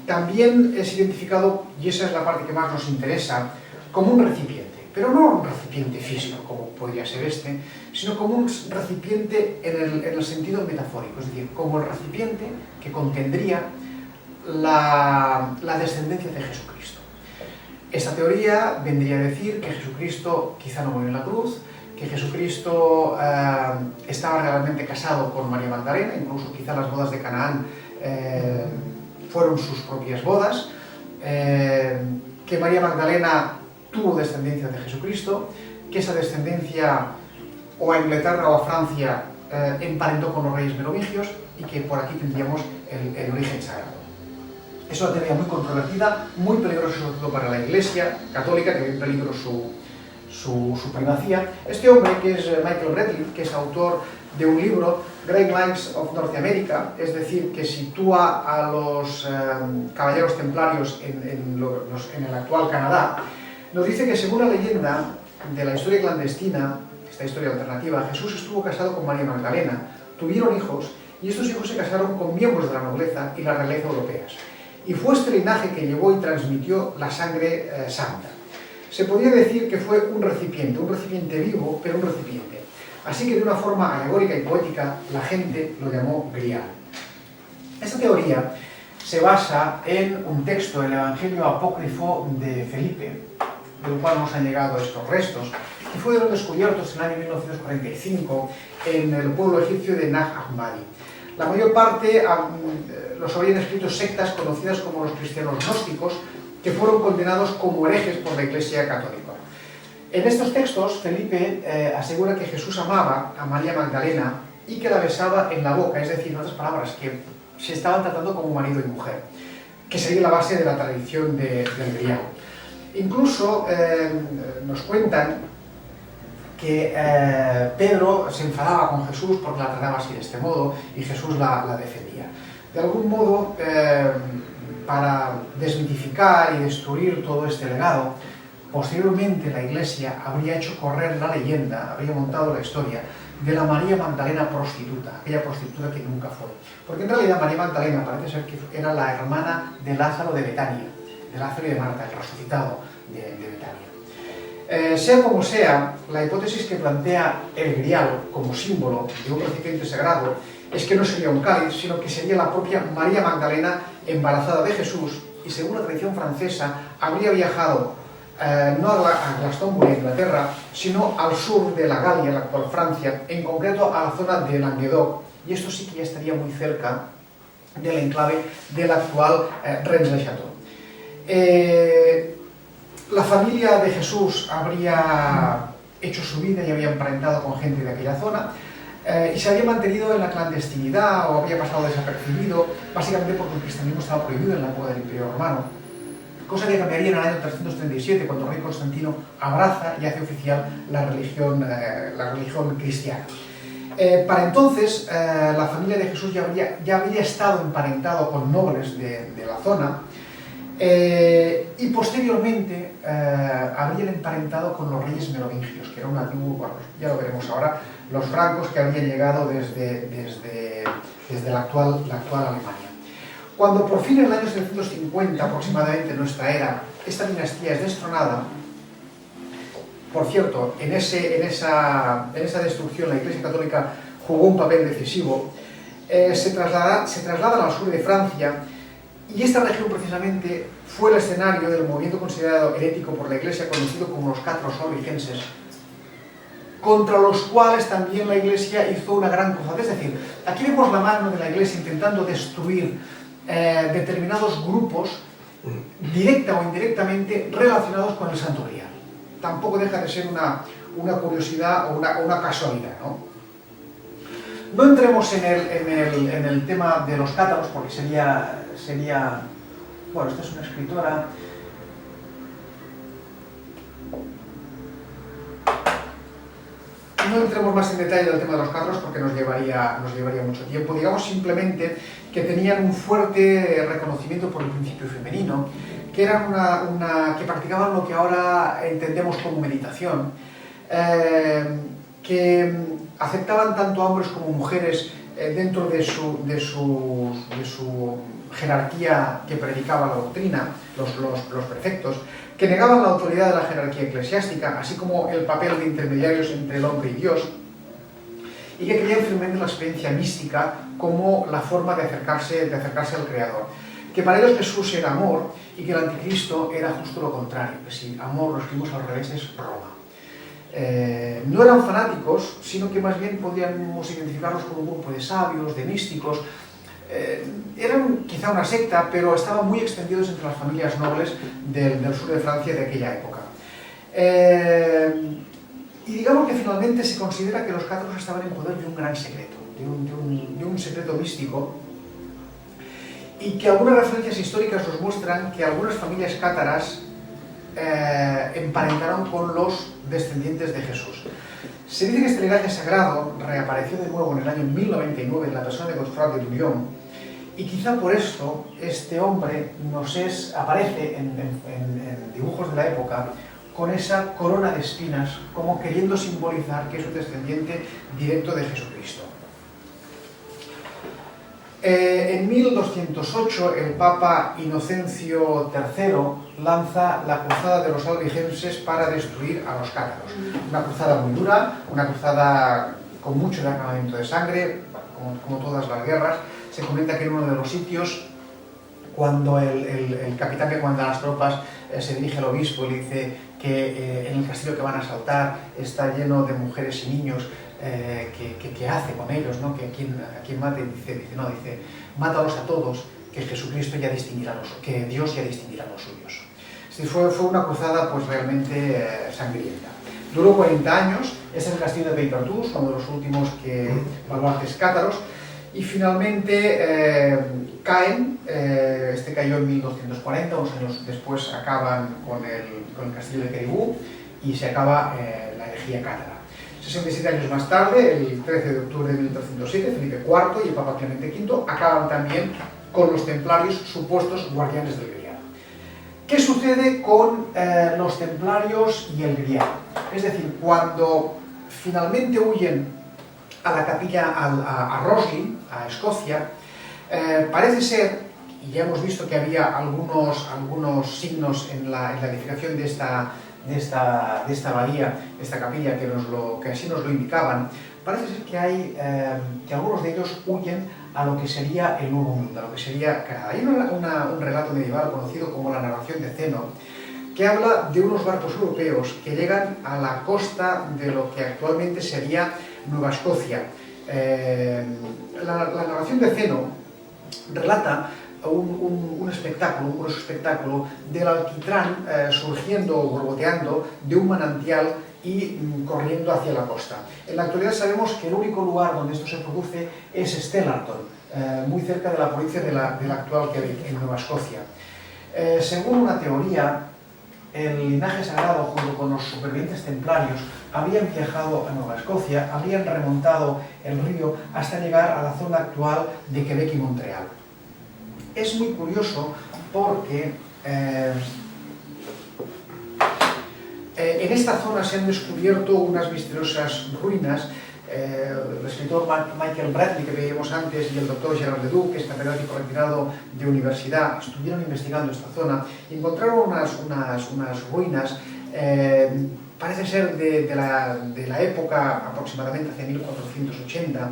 también es identificado, y esa es la parte que más nos interesa, como un recipiente, pero no un recipiente físico, como podría ser este, sino como un recipiente en el sentido metafórico, es decir, como el recipiente que contendría la descendencia de Jesucristo. Esta teoría vendría a decir que Jesucristo quizá no murió en la cruz, que Jesucristo estaba realmente casado con María Magdalena, incluso quizá las bodas de Canaán fueron sus propias bodas, que María Magdalena tuvo descendencia de Jesucristo, que esa descendencia o a Inglaterra o a Francia emparentó con los reyes merovingios y que por aquí tendríamos el origen sagrado. Es una teoría muy controvertida, muy peligrosa sobre todo para la Iglesia católica, que ve en peligro su primacía. Este hombre, que es Michael Bradley, que es autor de un libro, Great Lines of North America, es decir, que sitúa a los caballeros templarios en el actual Canadá, nos dice que según la leyenda de la historia clandestina, esta historia alternativa, Jesús estuvo casado con María Magdalena, tuvieron hijos, y estos hijos se casaron con miembros de la nobleza y la realeza europeas. Y fue este linaje que llevó y transmitió la sangre santa. Se podría decir que fue un recipiente vivo, pero un recipiente. Así que de una forma alegórica y poética, la gente lo llamó grial. Esta teoría se basa en un texto, el Evangelio apócrifo de Felipe, del cual nos han llegado estos restos, y fueron descubiertos en el año 1945 en el pueblo egipcio de Nag Hammadi. La mayor parte los habrían escrito sectas conocidas como los cristianos gnósticos, que fueron condenados como herejes por la Iglesia católica. En estos textos, Felipe asegura que Jesús amaba a María Magdalena y que la besaba en la boca, es decir, en otras palabras, que se estaban tratando como marido y mujer, que sería la base de la tradición del grial. Incluso nos cuentan que Pedro se enfadaba con Jesús porque la trataba así de este modo y Jesús la defendía. De algún modo, para desmitificar y destruir todo este legado, Posteriormente la Iglesia habría hecho correr la leyenda, habría montado la historia de la María Magdalena prostituta, aquella prostituta que nunca fue. Porque en realidad María Magdalena parece ser que era la hermana de Lázaro de Betania, de Lázaro y de Marta, el resucitado de Betania. Sea como sea, la hipótesis que plantea el grial como símbolo de un recipiente sagrado es que no sería un cáliz, sino que sería la propia María Magdalena embarazada de Jesús, y según la tradición francesa habría viajado no a Glastonbury, Inglaterra, sino al sur de la Galia, la actual Francia, en concreto a la zona de Languedoc, y esto sí que ya estaría muy cerca del enclave del actual Rennes-le-Château. La familia de Jesús habría hecho su vida y había emparentado con gente de aquella zona, y se había mantenido en la clandestinidad o había pasado desapercibido, básicamente porque el cristianismo estaba prohibido en la época del Imperio Romano, cosa que cambiaría en el año 337, cuando el rey Constantino abraza y hace oficial la religión cristiana. Para entonces, la familia de Jesús ya habría estado emparentado con nobles de la zona, y posteriormente habrían emparentado con los reyes merovingios, que era un antiguo, bueno, ya lo veremos ahora, los francos que habían llegado desde la actual Alemania. Cuando por fin en el año 750 aproximadamente de nuestra era, esta dinastía es destronada, por cierto, en esa destrucción la Iglesia Católica jugó un papel decisivo, se trasladan al sur de Francia, y esta región precisamente fue el escenario del movimiento considerado herético por la Iglesia, conocido como los Catros Albigenses, contra los cuales también la Iglesia hizo una gran cruzada. Es decir, aquí vemos la mano de la Iglesia intentando destruir determinados grupos, directa o indirectamente, relacionados con el Santo Grial. Tampoco deja de ser una curiosidad o una casualidad, ¿no? No entremos en el tema de los cátaros, porque sería... Bueno, esta es una escritora... No entremos más en detalle del tema de los cátaros porque nos llevaría mucho tiempo. Digamos simplemente que tenían un fuerte reconocimiento por el principio femenino, que eran que practicaban lo que ahora entendemos como meditación, que aceptaban tanto a hombres como mujeres dentro de su jerarquía que predicaba la doctrina, los preceptos, que negaban la autoridad de la jerarquía eclesiástica, así como el papel de intermediarios entre el hombre y Dios, y que creían firmemente en la experiencia mística como la forma de acercarse al Creador. Que para ellos Jesús era amor y que el anticristo era justo lo contrario, que si amor lo escribimos al revés es Roma. No eran fanáticos, sino que más bien podríamos identificarlos como un grupo de sabios, de místicos. Eran quizá una secta, pero estaban muy extendidos entre las familias nobles del sur de Francia de aquella época. Y digamos que finalmente se considera que los cátaros estaban en poder de un gran secreto, de un secreto místico, y que algunas referencias históricas nos muestran que algunas familias cátaras emparentaron con los descendientes de Jesús. Se dice que este linaje sagrado reapareció de nuevo en el año 1099 en la persona de Godefroy de Bouillon, y quizá por esto este hombre aparece en dibujos de la época con esa corona de espinas, como queriendo simbolizar que es un descendiente directo de Jesucristo. En 1208 el Papa Inocencio III lanza la cruzada de los albigenses para destruir a los cátaros. Una cruzada muy dura, una cruzada con mucho derramamiento de sangre, como todas las guerras. Se comenta que en uno de los sitios, cuando el capitán que comanda las tropas se dirige al obispo y le dice que en el castillo que van a asaltar está lleno de mujeres y niños, ¿qué hace con ellos, ¿no? Que a quien mate, dice, mátalos a todos, que Jesucristo ya distinguirá que Dios ya distinguirá los suyos. Sí, fue una cruzada pues realmente sangrienta. Duró 40 años, es el castillo de Peypertus, uno de los últimos baluartes cátaros, y finalmente caen, este cayó en 1240, unos años después acaban con el castillo de Queribú y se acaba la herejía cátara. 67 años más tarde, el 13 de octubre de 1307, Felipe IV y el Papa Clemente V acaban también con los templarios, supuestos guardianes del Grial. ¿Qué sucede con los templarios y el Grial? Es decir, cuando finalmente huyen a la capilla, a Roslin, a Escocia, parece ser, y ya hemos visto que había algunos signos en la edificación de esta abadía, de esta capilla, que así nos lo indicaban, parece ser que algunos de ellos huyen a lo que sería el Nuevo Mundo, a lo que sería Canadá. Hay un relato medieval conocido como la narración de Zeno, que habla de unos barcos europeos que llegan a la costa de lo que actualmente sería Nueva Escocia. La narración de Zeno relata un curioso espectáculo del alquitrán surgiendo o borboteando de un manantial y corriendo hacia la costa. En la actualidad sabemos que el único lugar donde esto se produce es Stellarton, muy cerca de la provincia de la actual Quebec, en Nueva Escocia. Según una teoría, el linaje sagrado, junto con los supervivientes templarios, habrían viajado a Nueva Escocia, habrían remontado el río hasta llegar a la zona actual de Quebec y Montreal. Es muy curioso porque en esta zona se han descubierto unas misteriosas ruinas. El escritor Michael Bradley, que veíamos antes, y el doctor Gerard Leduc, que es catedrático retirado de universidad, estuvieron investigando esta zona y encontraron unas ruinas, parece ser de la época aproximadamente hacia 1480,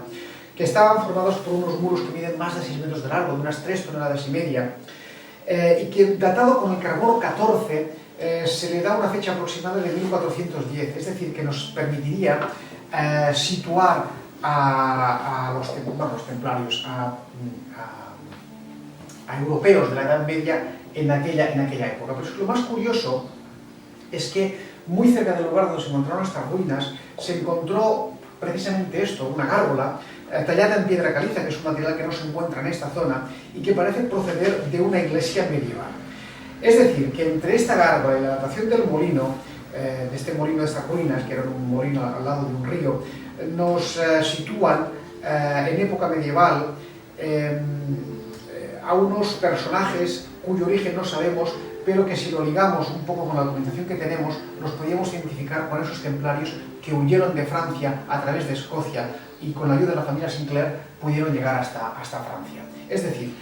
que estaban formados por unos muros que miden más de 6 metros de largo, de unas 3,5 toneladas, y que, datado con el carbono 14, se le da una fecha aproximada de 1410, es decir, que nos permitiría situar a los templarios, a europeos de la Edad Media en aquella época. Pero lo más curioso es que muy cerca del lugar donde se encontraron estas ruinas se encontró precisamente esto, una gárgola tallada en piedra caliza, que es un material que no se encuentra en esta zona y que parece proceder de una iglesia medieval. Es decir, que entre esta gárgola y la datación del molino, de este molino de estas ruinas, que era un molino al lado de un río, nos sitúan en época medieval a unos personajes cuyo origen no sabemos, pero que si lo ligamos un poco con la documentación que tenemos, los podríamos identificar con esos templarios que huyeron de Francia a través de Escocia y con la ayuda de la familia Sinclair pudieron llegar hasta Francia. Es decir,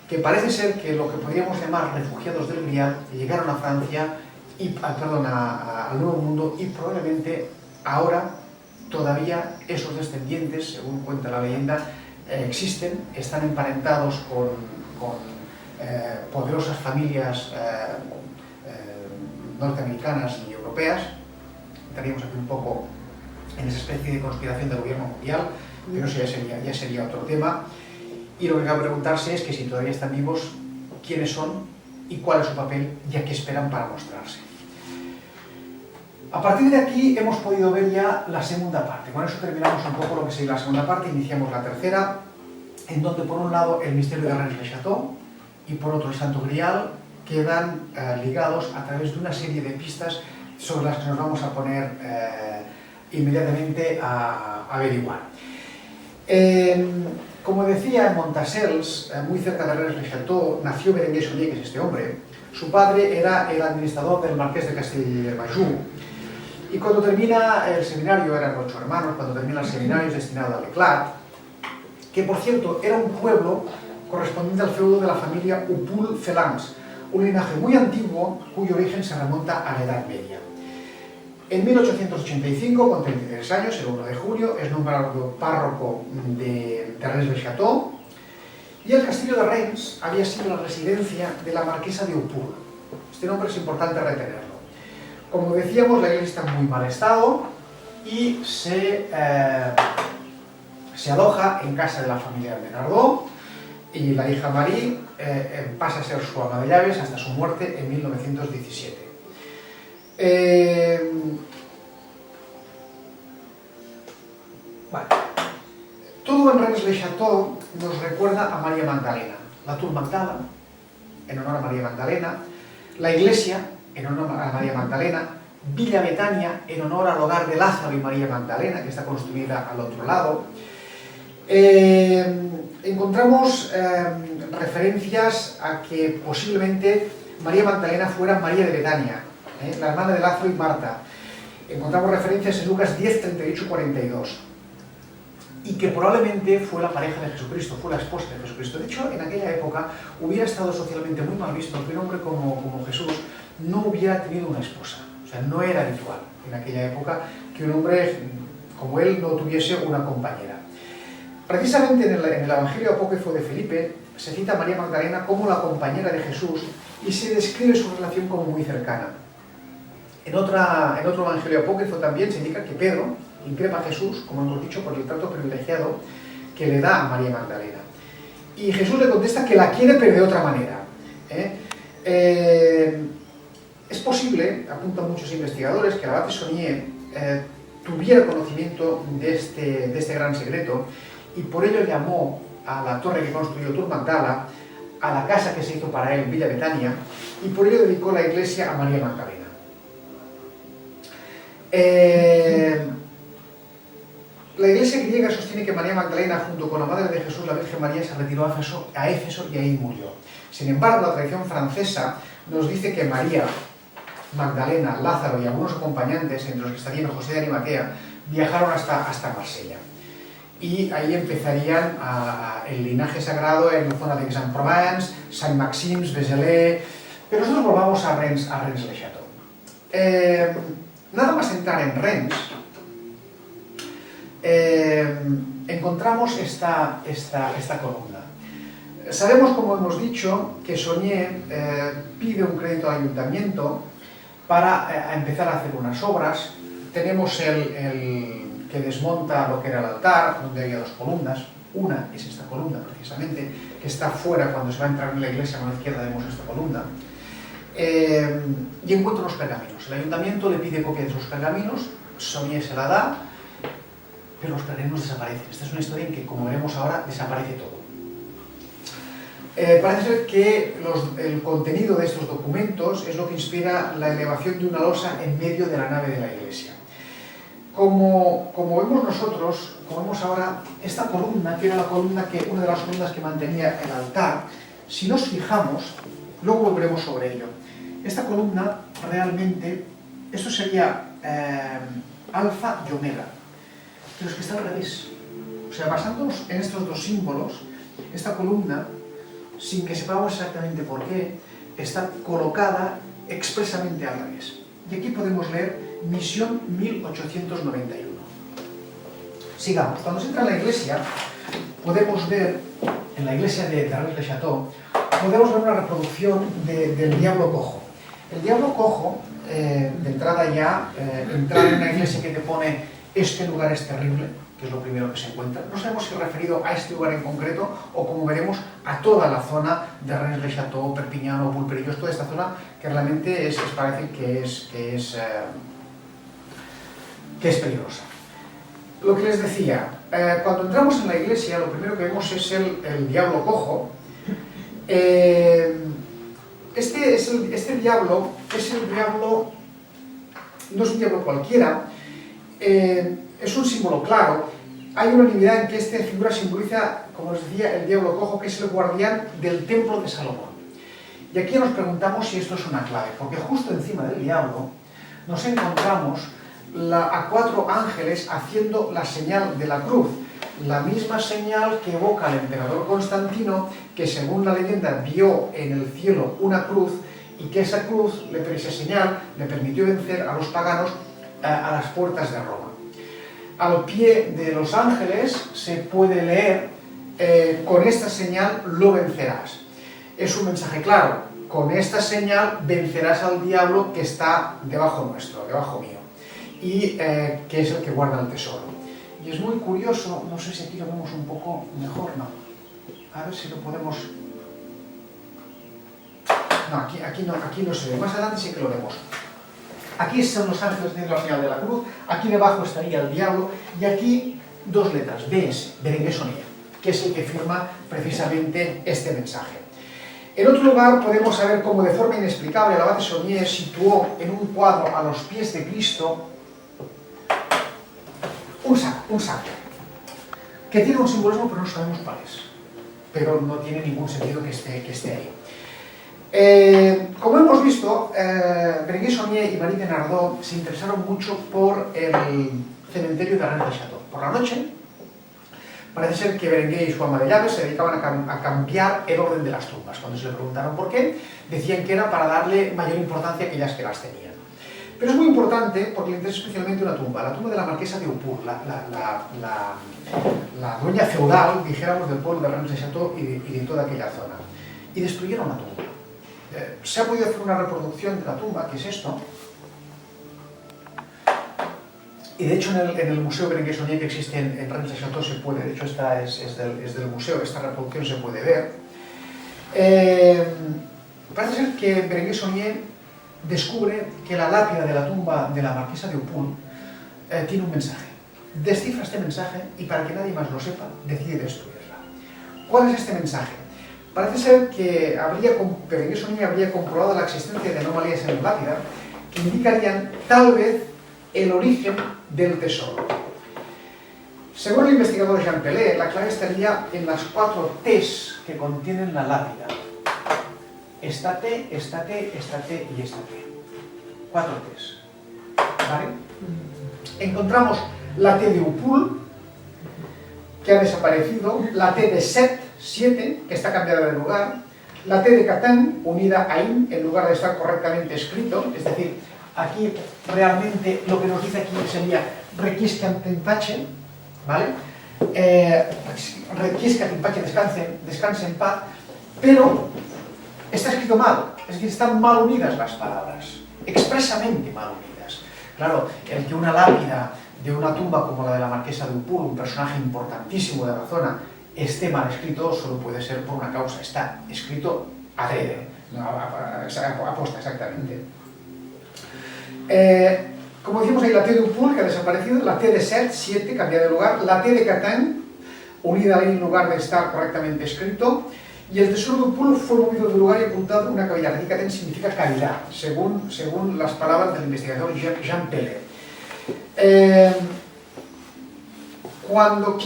que parece ser que lo que podríamos llamar refugiados del Grial llegaron a Francia, al Nuevo Mundo, y probablemente ahora todavía esos descendientes, según cuenta la leyenda, existen, están emparentados con poderosas familias norteamericanas y europeas. Estaríamos aquí un poco en esa especie de conspiración del gobierno mundial, pero eso ya sería otro tema. Y lo que cabe preguntarse es que si todavía están vivos, quiénes son y cuál es su papel y a qué esperan para mostrarse. A partir de aquí hemos podido ver ya la segunda parte. Con eso terminamos un poco lo que sería la segunda parte, iniciamos la tercera, en donde por un lado el misterio de Rennes-le-Château y por otro el Santo Grial quedan ligados a través de una serie de pistas sobre las que nos vamos a poner inmediatamente a averiguar. Como decía, en Montasels, muy cerca de Rennes-le-Château, nació Berenguer Solier, que es este hombre. Su padre era el administrador del Marqués de Castell-Majou. Y cuando termina el seminario, eran 8 hermanos, cuando termina el seminario es destinado a Leclat, que por cierto era un pueblo correspondiente al feudo de la familia Upul-Felans, un linaje muy antiguo cuyo origen se remonta a la Edad Media. En 1885, con 33 años, el 1 de julio, es nombrado párroco de Rennes-le-Château, y el castillo de Rennes había sido la residencia de la marquesa de Upul. Este nombre es importante retenerlo. Como decíamos, la iglesia está en muy mal estado y se aloja en casa de la familia Menardot, y la hija Marie pasa a ser su ama de llaves hasta su muerte en 1917. Bueno, todo en Rennes-le-Château nos recuerda a María Magdalena. La Tour Magdala, en honor a María Magdalena, la iglesia, en honor a María Magdalena, Villa Betania, en honor al hogar de Lázaro y María Magdalena, que está construida al otro lado. Encontramos referencias a que posiblemente María Magdalena fuera María de Betania, la hermana de Lázaro y Marta. Encontramos referencias en Lucas 10, 38 y 42. Y que probablemente fue la pareja de Jesucristo, fue la esposa de Jesucristo. De hecho, en aquella época hubiera estado socialmente muy mal visto que un hombre como Jesús no hubiera tenido una esposa. O sea, no era habitual en aquella época que un hombre como él no tuviese una compañera. Precisamente en el Evangelio apócrifo de Felipe se cita a María Magdalena como la compañera de Jesús y se describe su relación como muy cercana. En otro Evangelio apócrifo también se indica que Pedro increpa a Jesús, como hemos dicho, por el trato privilegiado que le da a María Magdalena. Y Jesús le contesta que la quiere, pero de otra manera. Es posible, apuntan muchos investigadores, que el abad de Saunier tuviera conocimiento de este gran secreto y por ello llamó a la torre que construyó Tur Magdala, a la casa que se hizo para él en Villa Betania, y por ello dedicó la iglesia a María Magdalena. La iglesia griega sostiene que María Magdalena, junto con la madre de Jesús, la Virgen María, se retiró a Éfeso y ahí murió. Sin embargo, la tradición francesa nos dice que María Magdalena, Lázaro y algunos acompañantes, entre los que estarían José de Arimatea, viajaron hasta Marsella. Y ahí empezarían el linaje sagrado en la zona de Aix-en-Provence, Saint-Maximin, Vézelay. Pero nosotros volvamos a Rennes-le-Château. Nada más entrar en Rennes, encontramos esta columna. Sabemos, como hemos dicho, que Saunier pide un crédito al ayuntamiento para empezar a hacer unas obras. Tenemos el que desmonta lo que era el altar, donde había dos columnas. Una es esta columna, precisamente, que está fuera cuando se va a entrar en la iglesia. A la izquierda vemos esta columna. Y encuentra los pergaminos. El ayuntamiento le pide copia de esos pergaminos, Saunier se la da, pero los pergaminos desaparecen. Esta es una historia en que, como veremos ahora, desaparece todo. Parece ser que el contenido de estos documentos es lo que inspira la elevación de una losa en medio de la nave de la iglesia. Como vemos nosotros, como vemos ahora, esta columna, que era una de las columnas que mantenía el altar, si nos fijamos, luego volveremos sobre ello. Esta columna realmente, esto sería alfa y omega, pero es que está al revés. O sea, basándonos en estos dos símbolos, esta columna, sin que sepamos exactamente por qué, está colocada expresamente al revés. Y aquí podemos leer Misión 1891. Sigamos. Cuando se entra en la iglesia, podemos ver, en la iglesia de Rennes-le-Château, podemos ver una reproducción del diablo cojo. El diablo cojo, de entrada ya, entrar en una iglesia que te pone "este lugar es terrible", que es lo primero que se encuentra. No sabemos si referido a este lugar en concreto o, como veremos, a toda la zona de Rennes-le-Château, Perpiñán o Pulperillos, toda esta zona que realmente parece que es peligrosa. Lo que les decía, cuando entramos en la iglesia, lo primero que vemos es el diablo cojo. Este diablo es el diablo, no es un diablo cualquiera, es un símbolo claro. Hay una unidad en que esta figura simboliza, como les decía, el diablo cojo, que es el guardián del templo de Salomón. Y aquí nos preguntamos si esto es una clave, porque justo encima del diablo nos encontramos a 4 ángeles haciendo la señal de la cruz, la misma señal que evoca el emperador Constantino, que según la leyenda vio en el cielo una cruz y que esa cruz, esa señal, le permitió vencer a los paganos a las puertas de Roma. Al pie de los ángeles se puede leer, con esta señal lo vencerás. Es un mensaje claro, con esta señal vencerás al diablo que está debajo nuestro, debajo mío, y que es el que guarda el tesoro. Y es muy curioso, no sé si aquí lo vemos un poco mejor, no. A ver si lo podemos... No, aquí no se ve, más adelante sí que lo vemos. Aquí son los ángeles teniendo la señal de la cruz, aquí debajo estaría el diablo, y aquí 2 letras, BS, Berenguer Saunier, que es el que firma precisamente este mensaje. En otro lugar podemos saber cómo, de forma inexplicable, el abad de Saunier situó en un cuadro a los pies de Cristo un saco, que tiene un simbolismo, pero no sabemos cuál es, pero no tiene ningún sentido que esté ahí. Como hemos visto, Berenguer Saunier y Marie de Nardot se interesaron mucho por el cementerio de Rennes-le-Château. Por la noche, parece ser que Berenguer y su ama de llaves se dedicaban a cambiar el orden de las tumbas. Cuando se le preguntaron por qué, decían que era para darle mayor importancia a aquellas que las tenían. Pero es muy importante porque le interesa especialmente una tumba, la tumba de la marquesa de Haupoul, la dueña feudal, dijéramos, del pueblo de Rennes-le-Château y de toda aquella zona. Y destruyeron la tumba. Se ha podido hacer una reproducción de la tumba, que es esto. Y de hecho en el Museo Berenguer Saunier que existe en Rennes-le-Château se puede, de hecho esta es del museo, esta reproducción se puede ver. Parece ser que Berenguer Saunier descubre que la lápida de la tumba de la marquesa de Haupoul tiene un mensaje. Descifra este mensaje y para que nadie más lo sepa, decide destruirla. ¿Cuál es este mensaje? Parece ser que Berenguer Saunier habría comprobado la existencia de anomalías en la lápida que indicarían tal vez el origen del tesoro. Según el investigador Jean Pelé, la clave estaría en las 4 T's que contienen la lápida. Esta T, esta T, esta T y esta T. 4 T's. ¿Vale? Encontramos la T de Haupoul, que ha desaparecido, la T de 7, que está cambiada de lugar, la T de Catin, unida a in, en lugar de estar correctamente escrito, es decir, aquí realmente lo que nos dice aquí sería requiescat in pace, ¿vale? Requiescat in pace, descanse en paz, pero está escrito mal, es decir, están mal unidas las palabras, expresamente mal unidas. Claro, el que una lápida de una tumba como la de la marquesa de Haupoul, un personaje importantísimo de la zona, esté mal escrito solo puede ser por una causa, está escrito adrede, aposta exactamente. Como decimos ahí, la T de Haupoul, que ha desaparecido, la T de 7, cambiada de lugar, la T de Catin, unida ahí en lugar de estar correctamente escrito, y el tesoro de Haupoul fue movido de lugar y ocultado en una cavidad. Aquí Catin significa cavidad, según las palabras del investigador Jean Pelé.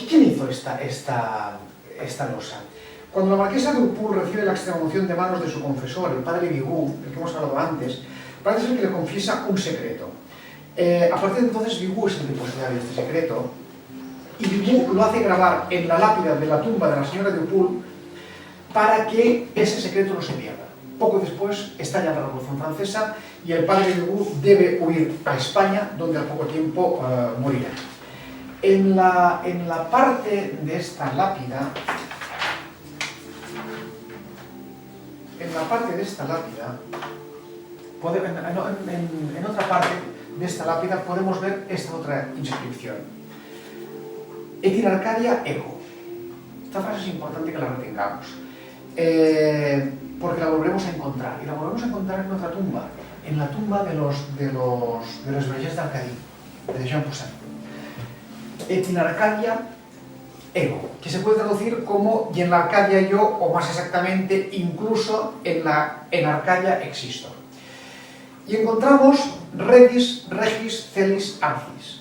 ¿Quién hizo esta losa? Cuando la marquesa de Haupoul recibe la extremaunción de manos de su confesor, el padre Bigot, del que hemos hablado antes, parece ser que le confiesa un secreto. A partir de entonces Bigot es el depositario de este secreto y Bigot lo hace grabar en la lápida de la tumba de la señora de Haupoul para que ese secreto no se pierda. Poco después estalla la Revolución Francesa y el padre Bigot debe huir a España, donde al poco tiempo morirá. En la parte de esta lápida, en otra parte de esta lápida podemos ver esta otra inscripción. Et in Arcadia ego. Esta frase es importante que la retengamos, porque la volveremos a encontrar, y la volveremos a encontrar en otra tumba, en la tumba de los Vergers d'Arcadie, de Jean Poussin. Et in Arcadia ego, que se puede traducir como y en la Arcadia yo, o más exactamente, incluso en Arcadia existo. Y encontramos redis, regis, celis, arcis.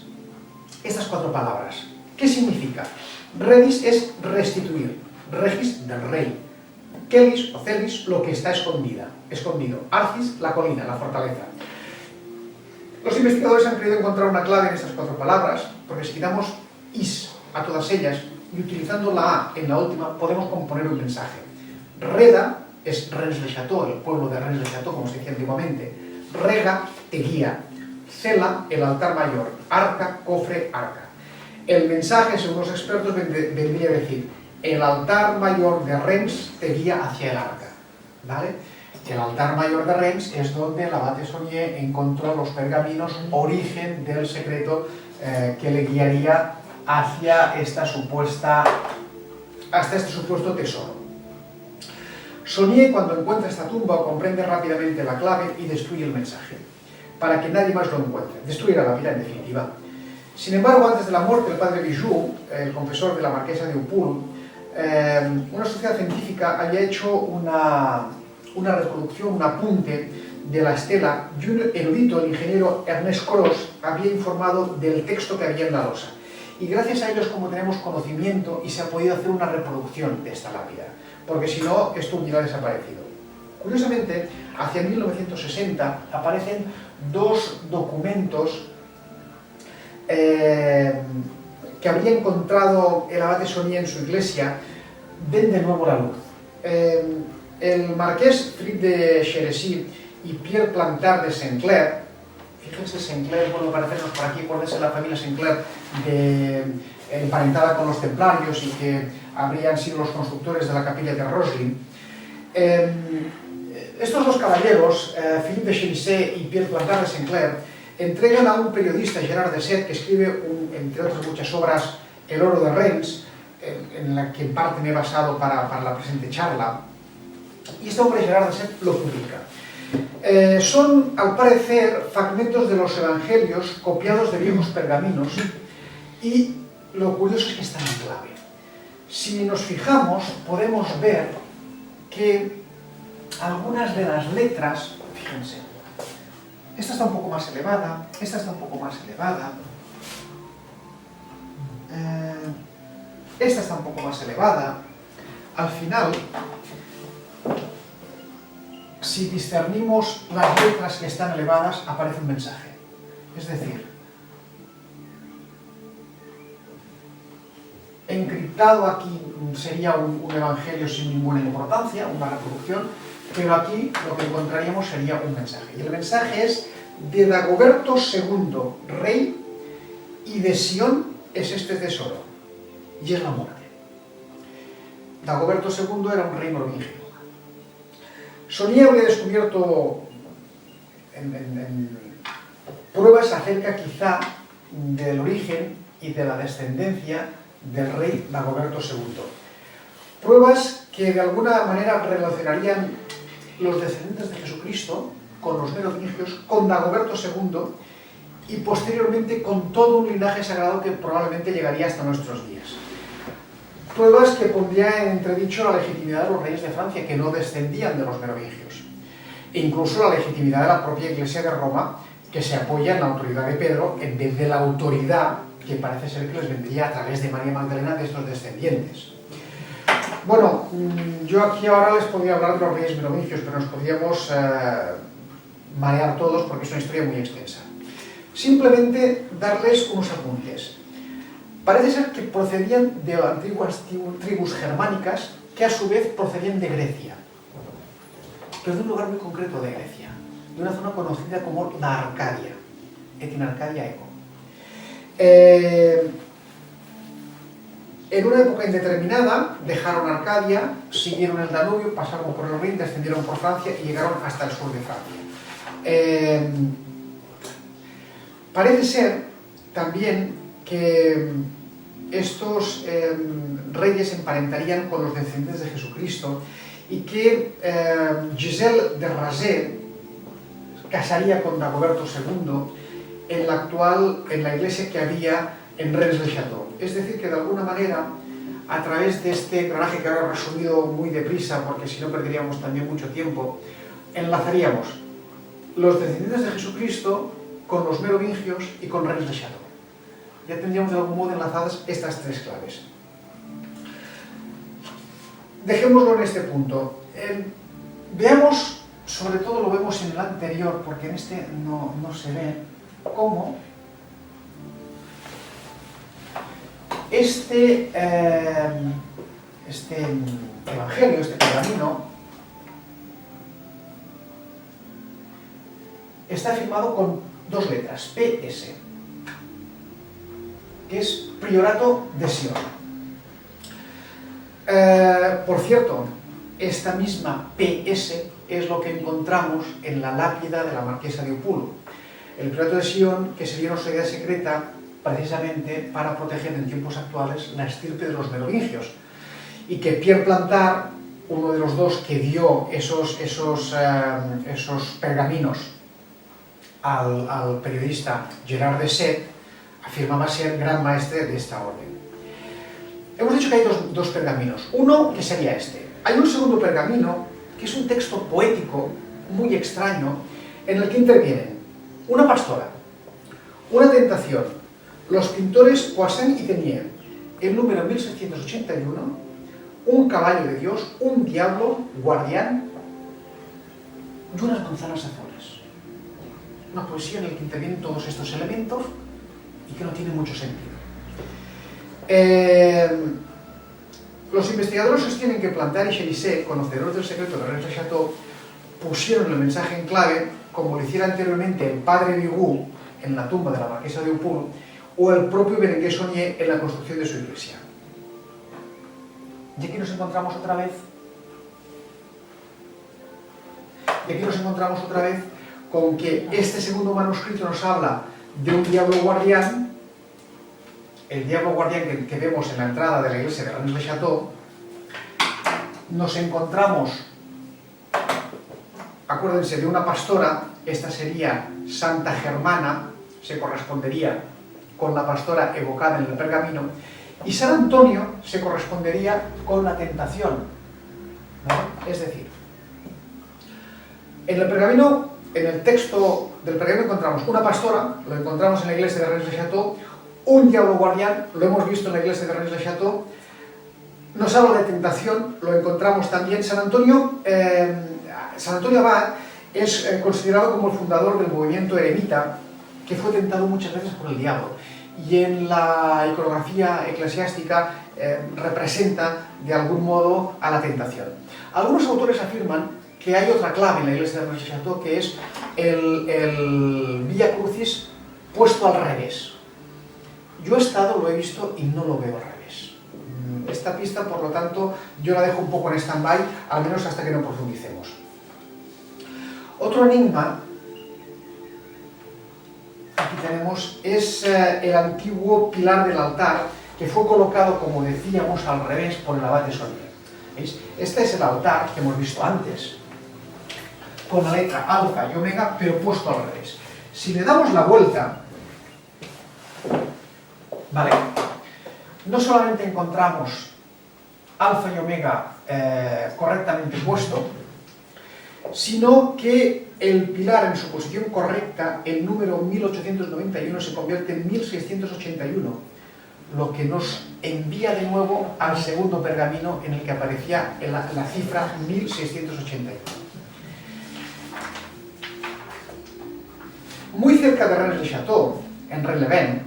Estas 4 palabras. ¿Qué significa? Redis es restituir, regis del rey, celis o celis lo que está escondido, arcis la colina, la fortaleza. Los investigadores han querido encontrar una clave en estas 4 palabras, porque si quitamos is a todas ellas y utilizando la A en la última podemos componer un mensaje. Reda es Rennes-le-Château, el pueblo de Rennes-le-Château, como se decía antiguamente. Rega, te guía. Cela, el altar mayor. Arca, cofre, arca. El mensaje, según los expertos, vendría a decir: el altar mayor de Rennes te guía hacia el arca. ¿Vale? El altar mayor de Rennes es donde el abate Saunier encontró los pergaminos, origen del secreto que le guiaría hacia hasta este supuesto tesoro. Saunier, cuando encuentra esta tumba, comprende rápidamente la clave y destruye el mensaje, para que nadie más lo encuentre. Destruye la lápida, en definitiva. Sin embargo, antes de la muerte del padre Bigot, el confesor de la marquesa de Haupoul, una sociedad científica había hecho una reproducción, un apunte de la estela, y un erudito, el ingeniero Ernest Cros, había informado del texto que había en la losa. Y gracias a ellos, como tenemos conocimiento, y se ha podido hacer una reproducción de esta lápida, porque si no, esto hubiera desaparecido. Curiosamente, hacia 1960 aparecen dos documentos que habría encontrado el abate Saunier en su iglesia, ven de nuevo la luz. El marqués Philippe de Cherisy y Pierre Plantard de Saint-Clair, fíjense Saint-Clair, bueno, parecernos por aquí, por la familia Saint-Clair, emparentada con los templarios y que habrían sido los constructores de la capilla de Roslin. Estos dos caballeros, Philippe de Cherisy y Pierre Plantard de Saint-Clair, entregan a un periodista, Gerard de Sète, que escribe, entre otras muchas obras, El oro de Reims, en la que en parte me he basado para la presente charla, y este hombre, Gerard de Sète, lo publica. Son, al parecer, fragmentos de los evangelios copiados de viejos pergaminos, y lo curioso es que están en clave. Si nos fijamos, podemos ver que algunas de las letras, fíjense, esta está un poco más elevada, esta está un poco más elevada, esta está un poco más elevada. Al final, si discernimos las letras que están elevadas, aparece un mensaje. Es decir, encriptado aquí sería un evangelio sin ninguna importancia, una reproducción, pero aquí lo que encontraríamos sería un mensaje. Y el mensaje es: de Dagoberto II, rey, y de Sion es este tesoro, y es la muerte. Dagoberto II era un rey merovingio. Saunier había descubierto pruebas acerca quizá del origen y de la descendencia del rey Dagoberto II. Pruebas que de alguna manera relacionarían los descendientes de Jesucristo con los merovingios, con Dagoberto II y posteriormente con todo un linaje sagrado que probablemente llegaría hasta nuestros días. Pruebas que pondrían en entredicho la legitimidad de los reyes de Francia, que no descendían de los merovingios, e incluso la legitimidad de la propia Iglesia de Roma, que se apoya en la autoridad de Pedro en vez de la autoridad que parece ser que les vendría a través de María Magdalena de estos descendientes. Bueno, yo aquí ahora les podría hablar de los reyes merovingios, pero nos podríamos marear todos porque es una historia muy extensa. Simplemente darles unos apuntes. Parece ser que procedían de antiguas tribus germánicas que a su vez procedían de Grecia, pero de un lugar muy concreto de Grecia, de una zona conocida como la Arcadia, et in Arcadia eco. En una época indeterminada dejaron Arcadia, siguieron el Danubio, pasaron por el Rin, descendieron por Francia y llegaron hasta el sur de Francia. Parece ser también que estos reyes emparentarían con los descendientes de Jesucristo y que Giselle de Razé casaría con Dagoberto II en la iglesia que había en Rennes-le-Château. Es decir, que de alguna manera, a través de este granaje que ahora he resumido muy deprisa, porque si no perderíamos también mucho tiempo, enlazaríamos los descendientes de Jesucristo con los merovingios y con Rennes-le-Château. Ya tendríamos de algún modo enlazadas estas tres claves. Dejémoslo en este punto. Veamos, sobre todo lo vemos en el anterior, porque en este no se ve, cómo este evangelio, este pergamino, está firmado con dos letras, PS, que es Priorato de Sion. Por cierto, esta misma PS es lo que encontramos en la lápida de la marquesa de Upulo. El Priorato de Sion, que sería una sociedad secreta precisamente para proteger en tiempos actuales la estirpe de los merovingios, y que Pierre Plantard, uno de los dos que dio esos pergaminos al periodista Gerard de Sète, afirmaba ser gran maestre de esta orden. Hemos dicho que hay dos pergaminos. Uno que sería este. Hay un segundo pergamino que es un texto poético muy extraño en el que intervienen una pastora, una tentación, los pintores Poussin y Teniers, el número 1681, un caballo de Dios, un diablo, guardián y unas manzanas azules. Una poesía en la que intervienen todos estos elementos y que no tiene mucho sentido. Los investigadores sostienen que Plantar y Cherisset, conocedores del secreto de Rennes le Chateau, pusieron el mensaje en clave, como lo hiciera anteriormente el padre Bigot en la tumba de la marquesa de Upul, o el propio Berenguer Saunier en la construcción de su iglesia. Y aquí nos encontramos otra vez con que este segundo manuscrito nos habla de un diablo guardián, el diablo guardián que vemos en la entrada de la iglesia de Rennes le Chateau. Nos encontramos, acuérdense, de una pastora, esta sería Santa Germana, se correspondería con la pastora evocada en el pergamino, y San Antonio se correspondería con la tentación, ¿no? Es decir, en el pergamino, en el texto del pergamino encontramos una pastora, lo encontramos en la iglesia de Rennes le Chateau, un diablo guardián, lo hemos visto en la iglesia de Rennes le Chateau, nos habla de tentación, lo encontramos también. San Antonio Abad es considerado como el fundador del movimiento eremita, que fue tentado muchas veces por el diablo, y en la iconografía eclesiástica representa de algún modo a la tentación. Algunos autores afirman que hay otra clave en la iglesia de Rennes le Chateau, que es el Vía Crucis puesto al revés. Yo he estado, lo he visto y no lo veo al revés. Esta pista, por lo tanto, yo la dejo un poco en stand-by, al menos hasta que no profundicemos. Otro enigma, aquí tenemos, es el antiguo pilar del altar, que fue colocado, como decíamos, al revés por el abad de Saunier. ¿Veis? Este es el altar que hemos visto antes, con la letra alfa y omega, pero puesto al revés. Si le damos la vuelta, ¿vale? No solamente encontramos alfa y omega correctamente puesto, sino que el pilar en su posición correcta, el número 1891, se convierte en 1681, lo que nos envía de nuevo al segundo pergamino en el que aparecía la cifra 1681. Muy cerca de Rennes le Chateau, en Rennes-le-Ven,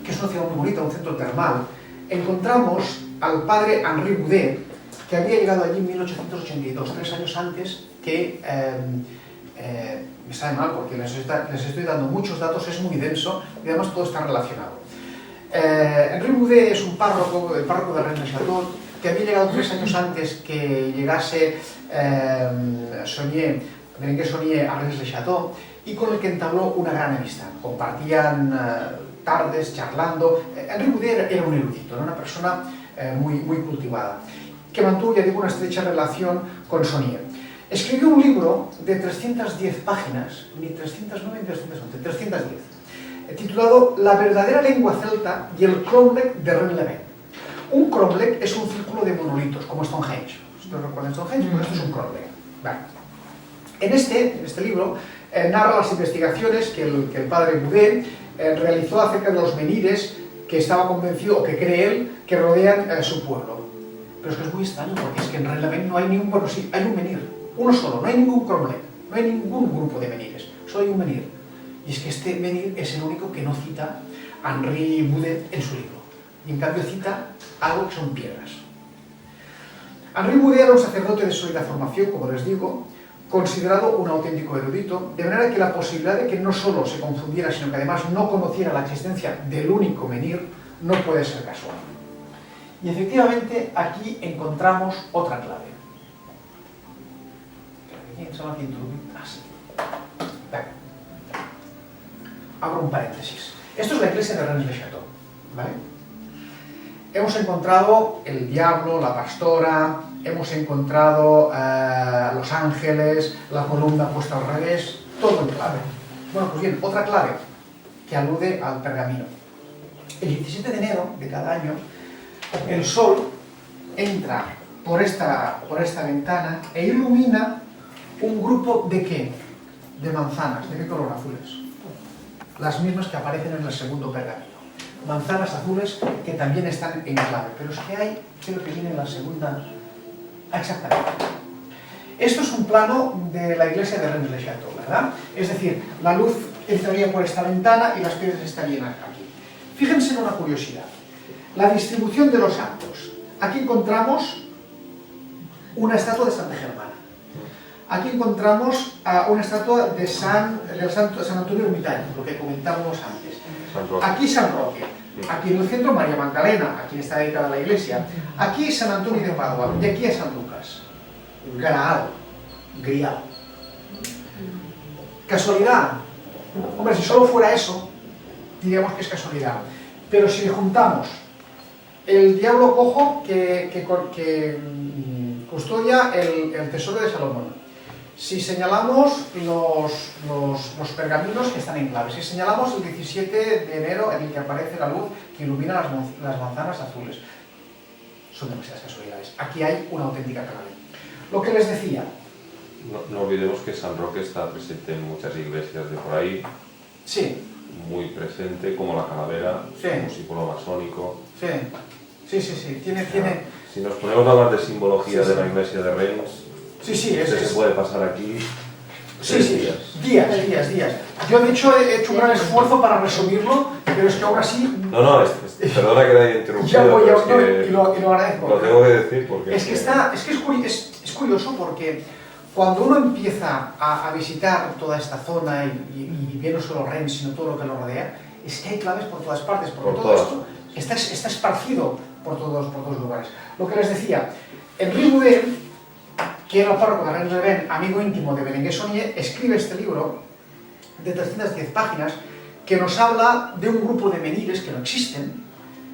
que es una ciudad muy bonita, un centro termal, encontramos al padre Henri Boudet, que había llegado allí en 1882, 3 años antes que... me sabe mal porque les estoy dando muchos datos, es muy denso y además todo está relacionado. Henri Boudet es un párroco, el párroco de Rennes le Chateau, que había llegado 3 años antes que llegase Berenguer Saunier a Rennes le Chateau, y con el que entabló una gran amistad. Compartían tardes charlando. Henri Boudet era un erudito, era una persona muy cultivada, que mantuvo, ya digo, una estrecha relación con Saunier. Escribió un libro de 310 páginas, ni 309 ni 311, 310, titulado La verdadera lengua celta y el cromlech de Rennes-le-Ven. Un cromlech es un círculo de monolitos, como Stonehenge. ¿Ustedes recuerdan Stonehenge? Pues esto es un cromlech. Vale. En este libro narra las investigaciones que el padre Boudet realizó acerca de los menhires que estaba convencido, o que cree él, que rodean su pueblo. Pero es que es muy extraño, porque es que en Rennes-le-Ven no hay ningún, bueno, sí, hay un menhir, uno solo, no hay ningún cromlech, no hay ningún grupo de menhires, solo hay un menhir. Y es que este menhir es el único que no cita a Henri Boudet en su libro, y en cambio cita algo que son piedras. Henri Boudet era un sacerdote de sólida formación, como les digo, considerado un auténtico erudito, de manera que la posibilidad de que no solo se confundiera, sino que además no conociera la existencia del único menhir, no puede ser casual. Y efectivamente aquí encontramos otra clave. Abro un paréntesis. Esto es la iglesia de Rennes le Chateau, ¿vale? Hemos encontrado el diablo, la pastora, hemos encontrado los ángeles, la columna puesta al revés, todo en clave. Bueno, pues bien, otra clave que alude al pergamino. El 17 de enero de cada año, el sol entra por esta ventana e ilumina un grupo ¿de qué? De manzanas. ¿De qué color? Azules. Las mismas que aparecen en el segundo pergamino. Manzanas azules que también están en clave, pero es que hay, creo que viene en la segunda, exactamente. Esto es un plano de la iglesia de Rennes-le-Château, ¿verdad? Es decir, la luz entraría por esta ventana y las piedras estarían aquí. Fíjense en una curiosidad. La distribución de los santos. Aquí encontramos una estatua de Santa Germana. Aquí encontramos una estatua de San Antonio Ermitaño, lo que comentábamos antes. Aquí San Roque. Aquí en el centro María Magdalena, aquí está dedicada la iglesia. Aquí San Antonio de Padua y aquí a San Lucas. Graal, Grial. ¿Casualidad? Hombre, si solo fuera eso, diríamos que es casualidad. Pero si le juntamos el diablo cojo que custodia el tesoro de Salomón, si señalamos los pergaminos que están en clave, si señalamos el 17 de enero en el que aparece la luz que ilumina las manzanas azules, son demasiadas casualidades. Aquí hay una auténtica clave. Lo que les decía. No olvidemos que San Roque está presente en muchas iglesias de por ahí. Sí. Muy presente, como la calavera, sí. Como símbolo masónico. Sí. Tiene... Si nos ponemos a hablar de simbología de la iglesia de Rennes, se puede pasar aquí días. Yo de hecho he hecho un gran esfuerzo para resumirlo, pero es que aún así... perdona que la haya interrumpido, y lo agradezco. Lo tengo que decir porque... Es curioso porque cuando uno empieza a visitar toda esta zona y bien no solo Rennes, sino todo lo que lo rodea, es que hay claves por todas partes, porque todo esto está esparcido por todos lugares. Lo que les decía, Henri Boudet, que era el párroco de Rennes-le-Ven, amigo íntimo de Berenguer Saunier, escribe este libro de 310 páginas que nos habla de un grupo de menires que no existen,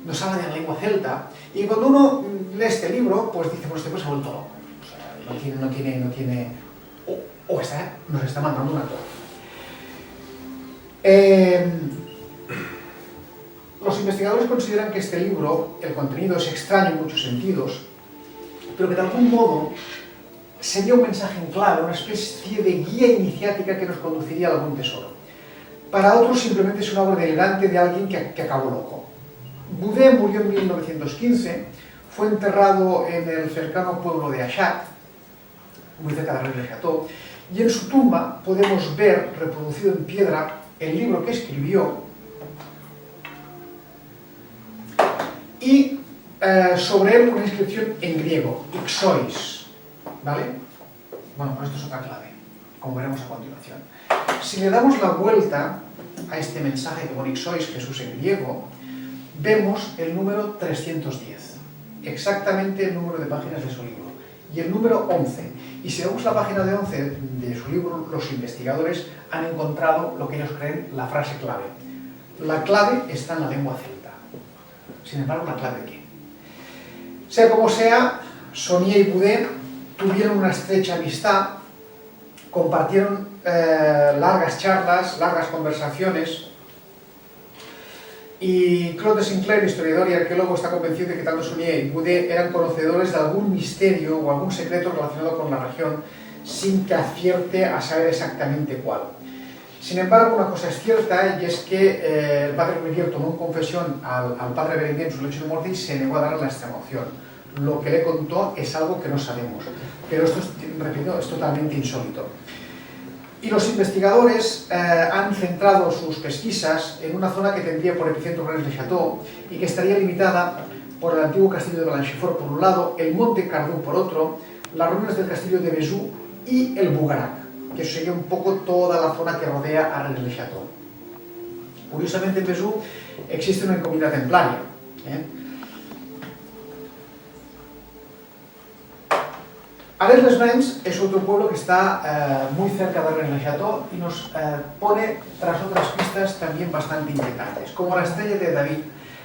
nos habla de la lengua celta, y cuando uno lee este libro, pues dice, pues este pues se ha vuelto loco. O sea, no tiene nos está mandando una torre. Los investigadores consideran que este libro, el contenido es extraño en muchos sentidos, pero que de algún modo sería un mensaje en clave, una especie de guía iniciática que nos conduciría a algún tesoro. Para otros simplemente es una obra delirante de alguien que acabó loco. Boudet murió en 1915, fue enterrado en el cercano pueblo de Achat, muy cerca de Rennes-le-Château, y en su tumba podemos ver reproducido en piedra el libro que escribió y sobre él una inscripción en griego, Ixois, ¿vale? Bueno, pues esto es otra clave, como veremos a continuación. Si le damos la vuelta a este mensaje que pone Ixois, Jesús en griego, vemos el número 310, exactamente el número de páginas de su libro, y el número 11. Y si vemos la página de 11 de su libro, los investigadores han encontrado lo que ellos creen la frase clave. La clave está en la lengua celta. Sin embargo, ¿la clave de qué? Sea como sea, Saunier y Boudet tuvieron una estrecha amistad, compartieron largas charlas, largas conversaciones, y Claude de Sinclair, historiador y arqueólogo, está convencido de que tanto Saunier y Boudet eran conocedores de algún misterio o algún secreto relacionado con la región, sin que acierte a saber exactamente cuál. Sin embargo, una cosa es cierta, y es que el padre Rivière tomó en confesión al padre Berenguer en su lecho de muerte y se negó a darle la extremaunción. Lo que le contó es algo que no sabemos, pero esto, repito, es totalmente insólito. Y los investigadores han centrado sus pesquisas en una zona que tendría por epicentro Rennes-le-Château y que estaría limitada por el antiguo castillo de Blanchefort por un lado, el monte Cardou por otro, las ruinas del castillo de Vesoul y el Bugarac, que sería un poco toda la zona que rodea a Rennes-le-Château. Curiosamente en Vesoul existe una encomienda templaria. Arles-les-Bains es otro pueblo que está muy cerca de Rennes-le-Château y nos pone tras otras pistas también bastante inquietantes, como la estrella de David,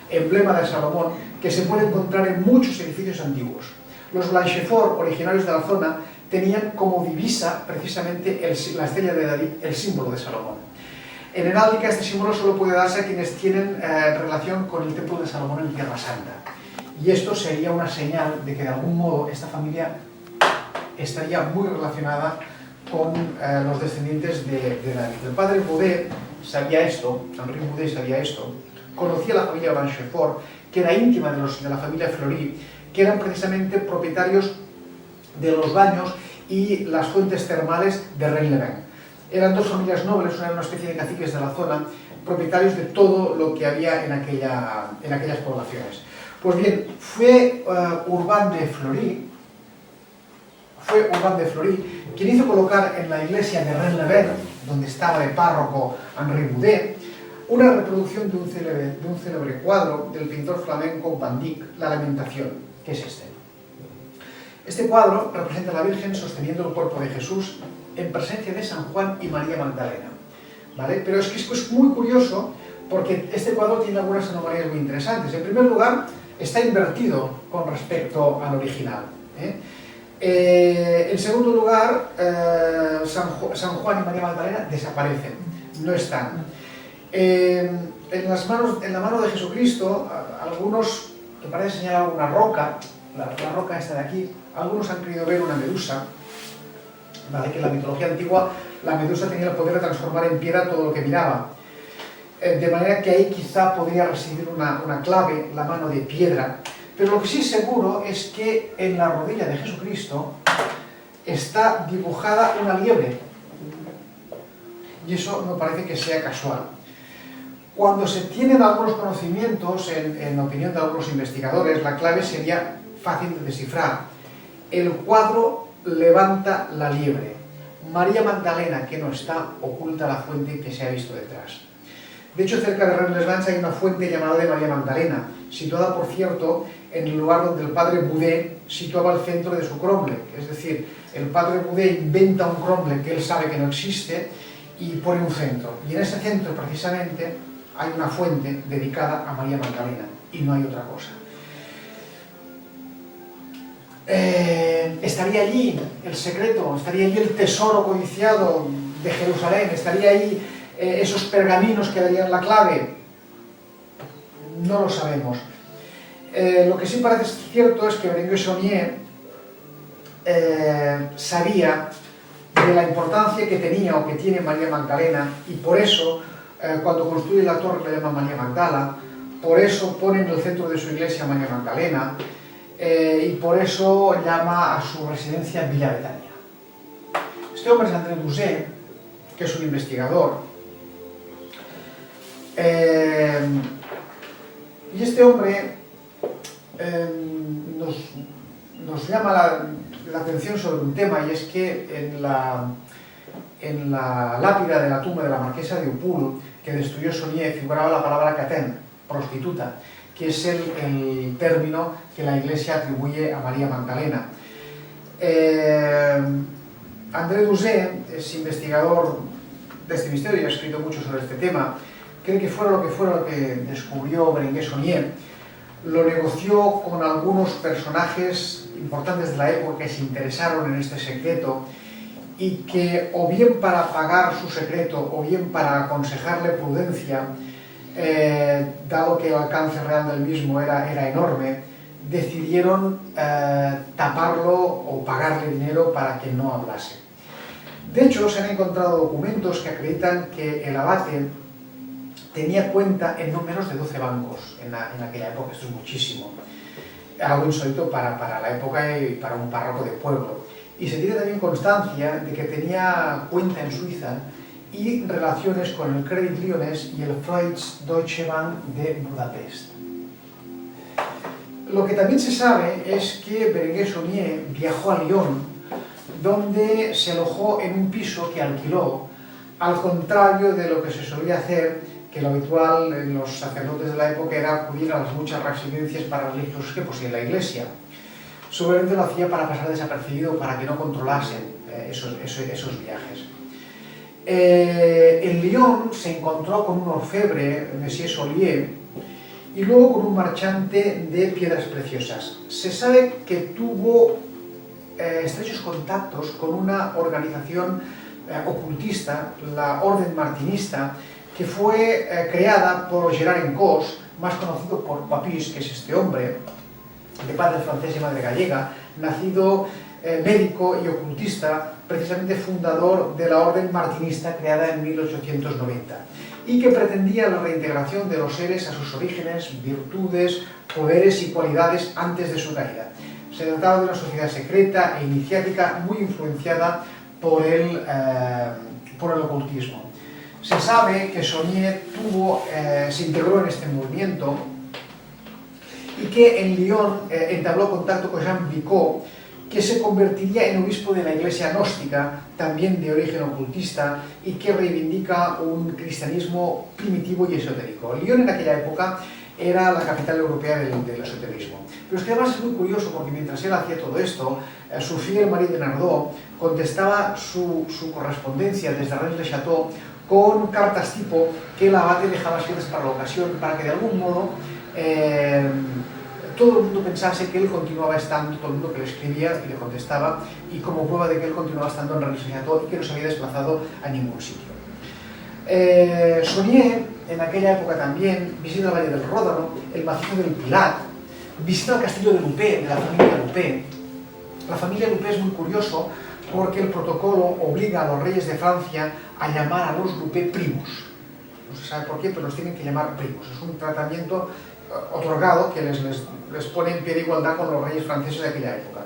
emblema de Salomón, que se puede encontrar en muchos edificios antiguos. Los Blanchefort, originarios de la zona, tenían como divisa precisamente la estrella de David, el símbolo de Salomón. En heráldica este símbolo solo puede darse a quienes tienen relación con el templo de Salomón en Tierra Santa. Y esto sería una señal de que de algún modo esta familia estaría muy relacionada con los descendientes de David. El padre Boudet sabía esto, Henri Boudet sabía esto, conocía a la familia Blanchefort, que era íntima de la familia Fleury, que eran precisamente propietarios de los baños y las fuentes termales de Rennes-les-Bains. Eran dos familias nobles, una especie de caciques de la zona, propietarios de todo lo que había en aquellas poblaciones. Pues bien, fue Urbain de Fleury quien hizo colocar en la iglesia de Rennes-les-Bains, donde estaba de párroco Henri Boudet, una reproducción de un célebre cuadro del pintor flamenco Van Dyck, La Lamentación, que es este. Este cuadro representa a la Virgen sosteniendo el cuerpo de Jesús en presencia de San Juan y María Magdalena, ¿vale? Pero es que esto es muy curioso porque este cuadro tiene algunas anomalías muy interesantes. En primer lugar, está invertido con respecto al original, en segundo lugar, San Juan y María Magdalena desaparecen, no están. En la mano de Jesucristo, algunos, que parece señalar una roca, la roca esta de aquí, algunos han querido ver una medusa, ¿vale? Que en la mitología antigua la medusa tenía el poder de transformar en piedra todo lo que miraba. De manera que ahí quizá podría residir una clave, la mano de piedra. Pero lo que sí es seguro es que en la rodilla de Jesucristo está dibujada una liebre. Y eso no parece que sea casual. Cuando se tienen algunos conocimientos, en opinión de algunos investigadores, la clave sería fácil de descifrar. El cuadro levanta la liebre. María Magdalena, que no está, oculta la fuente que se ha visto detrás. De hecho, cerca de Rennes-les-Bains hay una fuente llamada de María Magdalena, situada, por cierto, en el lugar donde el padre Boudet situaba el centro de su cromlech. Es decir, el padre Boudet inventa un cromlech que él sabe que no existe y pone un centro. Y en ese centro, precisamente, hay una fuente dedicada a María Magdalena, y no hay otra cosa. Estaría allí el secreto, estaría allí el tesoro codiciado de Jerusalén, estaría allí esos pergaminos que darían la clave. No lo sabemos. Lo que sí parece cierto es que Berenguer Saunier sabía de la importancia que tenía o que tiene María Magdalena, y por eso cuando construye la torre la llama María Magdala, por eso pone en el centro de su iglesia María Magdalena, y por eso llama a su residencia Villa Betania. Este hombre es André Doucet, que es un investigador, y este hombre nos llama la atención sobre un tema, y es que en la lápida de la tumba de la marquesa de Upul, que destruyó Saunier, figuraba la palabra catén, prostituta, que es el término que la Iglesia atribuye a María Magdalena. André Doucet es investigador de este misterio y ha escrito mucho sobre este tema. Cree que fuera lo que descubrió Berenguer Saunier, lo negoció con algunos personajes importantes de la época que se interesaron en este secreto, y que, o bien para pagar su secreto o bien para aconsejarle prudencia, dado que el alcance real del mismo era enorme, decidieron taparlo o pagarle dinero para que no hablase. De hecho, se han encontrado documentos que acreditan que el abate tenía cuenta en no menos de 12 bancos en aquella época. Esto es muchísimo, algo insólito para la época y para un párroco de pueblo. Y se tiene también constancia de que tenía cuenta en Suiza y relaciones con el Credit Lyonnais y el Freud's Deutsche Bank de Budapest. Lo que también se sabe es que Berenguer Saunier viajó a Lyon, donde se alojó en un piso que alquiló, al contrario de lo que se solía hacer, que lo habitual en los sacerdotes de la época era acudir a las muchas residencias para religiosos que poseía la iglesia. Seguramente lo hacía para pasar desapercibido, para que no controlasen esos viajes. En Lyon se encontró con un orfebre, Monsieur Solier, y luego con un marchante de piedras preciosas. Se sabe que tuvo estrechos contactos con una organización ocultista, la Orden Martinista, que fue creada por Gerard Encausse, más conocido por Papus, que es este hombre, de padre francés y madre gallega, nacido médico y ocultista, precisamente fundador de la Orden Martinista creada en 1890, y que pretendía la reintegración de los seres a sus orígenes, virtudes, poderes y cualidades antes de su caída. Se trataba de una sociedad secreta e iniciática muy influenciada por el ocultismo. Se sabe que Saunier se integró en este movimiento y que en Lyon entabló contacto con Jean Vicot, que se convertiría en obispo de la iglesia gnóstica, también de origen ocultista, y que reivindica un cristianismo primitivo y esotérico. Lyon en aquella época era la capital europea del esoterismo. Pero es que además es muy curioso porque mientras él hacía todo esto, su fiel Marie de Nardot contestaba su correspondencia desde Rennes-le-Château con cartas tipo que el abate dejaba escritas para la ocasión, para que de algún modo todo el mundo pensase que él continuaba estando, todo el mundo que le escribía y le contestaba, y como prueba de que él continuaba estando en Rennes-le-Château y que no se había desplazado a ningún sitio. Saunier, en aquella época también, visita el Valle del Ródano, el macizo del Pilat, visita el castillo de Loupé, de la familia Loupé. La familia Loupé es muy curioso porque el protocolo obliga a los reyes de Francia a llamar a los Loupé primos. No se sabe por qué, pero los tienen que llamar primos. Es un tratamiento otorgado que les pone en pie de igualdad con los reyes franceses de aquella época.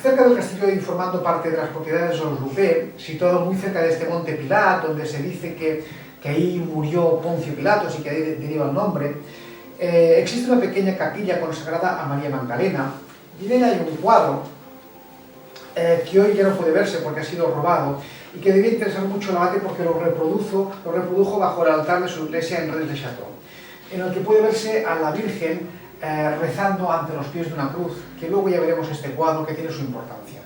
Cerca del castillo, informando parte de las propiedades de los Loupé, situado muy cerca de este monte Pilat, donde se dice que ahí murió Poncio Pilatos y que ahí deriva el nombre, existe una pequeña capilla consagrada a María Magdalena, y en ella hay un cuadro que hoy ya no puede verse porque ha sido robado, y que debía interesar mucho al abate porque lo reprodujo bajo el altar de su iglesia en Rennes-le-Château, en el que puede verse a la Virgen rezando ante los pies de una cruz, que luego ya veremos este cuadro que tiene su importancia.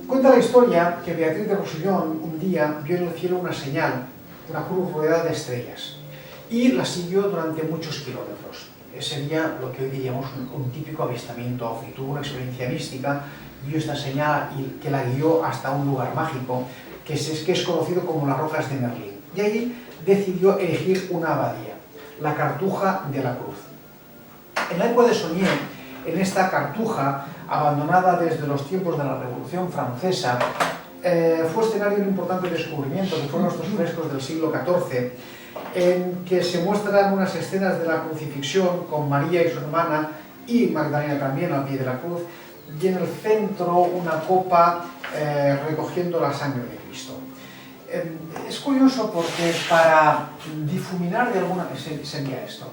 Cuenta la historia que Beatriz de Roussillon un día vio en el cielo una señal, una cruz rodeada de estrellas, y la siguió durante muchos kilómetros. Sería lo que hoy diríamos un típico avistamiento ovni. Tuvo una experiencia mística, vio esta señal y que la guió hasta un lugar mágico que es conocido como las Rocas de Merlín. Y ahí decidió elegir una abadía, la Cartuja de la Cruz. En la época de Saunier, en esta Cartuja, abandonada desde los tiempos de la Revolución Francesa, fue escenario de un importante descubrimiento, que fueron estos frescos del siglo XIV, en que se muestran unas escenas de la crucifixión con María y su hermana, y Magdalena también al pie de la cruz, y en el centro una copa recogiendo la sangre de Cristo. Es curioso porque para difuminar de alguna manera, sería esto,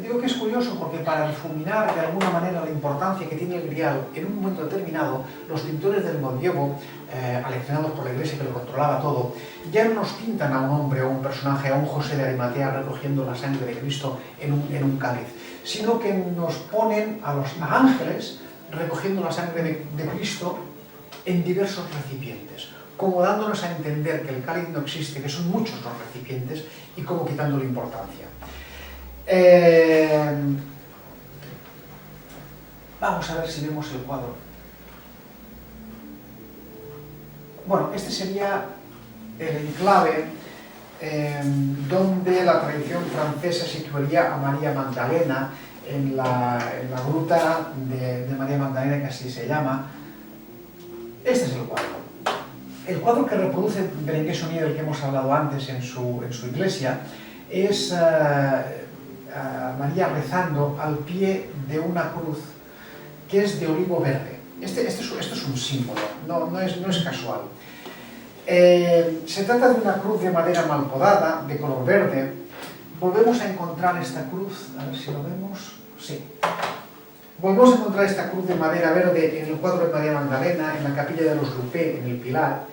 digo que es curioso porque para difuminar de alguna manera la importancia que tiene el grial en un momento determinado, los pintores del medievo, aleccionados por la iglesia que lo controlaba todo, ya no nos pintan a un hombre o un personaje, a un José de Arimatea recogiendo la sangre de Cristo en un cáliz, sino que nos ponen a ángeles recogiendo la sangre de Cristo en diversos recipientes, como dándonos a entender que el cáliz no existe, que son muchos los recipientes, y como quitándole importancia. Vamos a ver si vemos el cuadro. Bueno, este sería el enclave donde la tradición francesa situaría a María Magdalena en la gruta de María Magdalena, que así se llama. Este es el cuadro. El cuadro que reproduce Berenguer Saunier, del que hemos hablado antes en su iglesia, es María rezando al pie de una cruz que es de olivo verde. Esto es un símbolo, no es casual. Se trata de una cruz de madera mal podada, de color verde. Volvemos a encontrar esta cruz, a ver si lo vemos, sí. Volvemos a encontrar esta cruz de madera verde en el cuadro de María Magdalena, en la capilla de los Loupé, en el Pilar,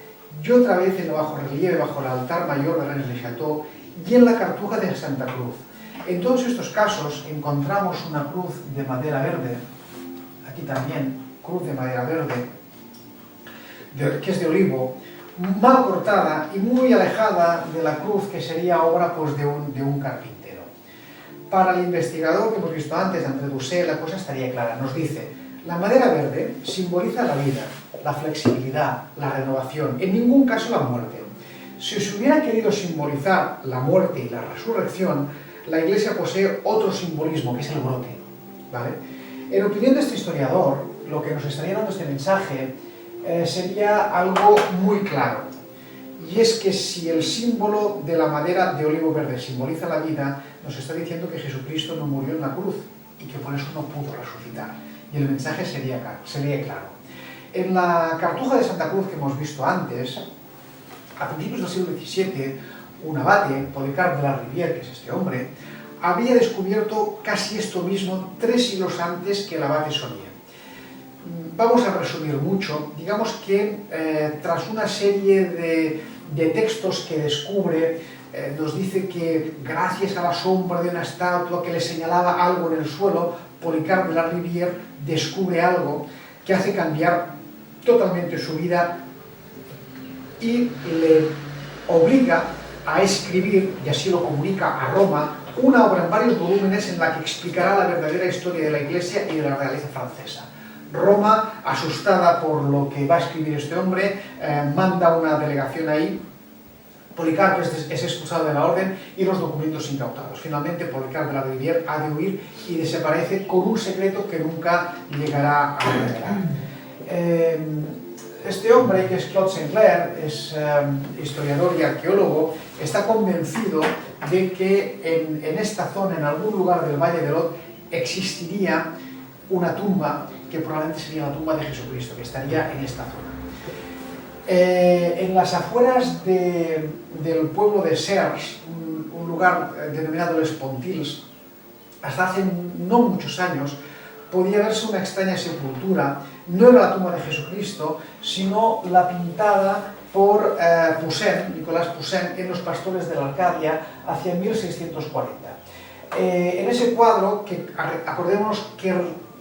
y otra vez en el bajorrelieve bajo el altar mayor de Rennes-le-Château y en la Cartuja de Santa Cruz. En todos estos casos encontramos una cruz de madera verde, aquí también, cruz de madera verde, que es de olivo, mal cortada y muy alejada de la cruz que sería obra pues, de un carpintero. Para el investigador que hemos visto antes, André Doucet, la cosa estaría clara. Nos dice, la madera verde simboliza la vida, la flexibilidad, la renovación, en ningún caso la muerte. Si se hubiera querido simbolizar la muerte y la resurrección, la Iglesia posee otro simbolismo, que es el brote, ¿vale? En opinión de este historiador, lo que nos estaría dando este mensaje sería algo muy claro, y es que si el símbolo de la madera de olivo verde simboliza la vida, nos está diciendo que Jesucristo no murió en la cruz, y que por eso no pudo resucitar. Y el mensaje sería claro. En la Cartuja de Santa Cruz que hemos visto antes, a principios del siglo XVII, un abate, Policarpe de la Rivière, que es este hombre, había descubierto casi esto mismo 3 siglos antes que el abate Saunier. Vamos a resumir mucho. Digamos que tras una serie de textos que descubre, nos dice que gracias a la sombra de una estatua que le señalaba algo en el suelo, Policarpe de la Rivière descubre algo que hace cambiar totalmente su vida y le obliga a escribir, y así lo comunica a Roma, una obra en varios volúmenes en la que explicará la verdadera historia de la Iglesia y de la realeza francesa. Roma, asustada por lo que va a escribir este hombre, manda una delegación ahí. Policarpe es expulsado de la orden y los documentos incautados. Finalmente, Policarpe de la Rivière ha de huir y desaparece con un secreto que nunca llegará a revelar. Este hombre, que es Claude Sinclair, es historiador y arqueólogo, está convencido de que en esta zona, en algún lugar del Valle de Lot, existiría una tumba que probablemente sería la tumba de Jesucristo, que estaría en esta zona. En las afueras del pueblo de Sers, un lugar denominado Les Pontils, hasta hace no muchos años, podía verse una extraña sepultura. No era la tumba de Jesucristo, sino la pintada por Poussin, Nicolas Poussin, en Los Pastores de la Arcadia, hacia 1640. En ese cuadro, que acordémonos que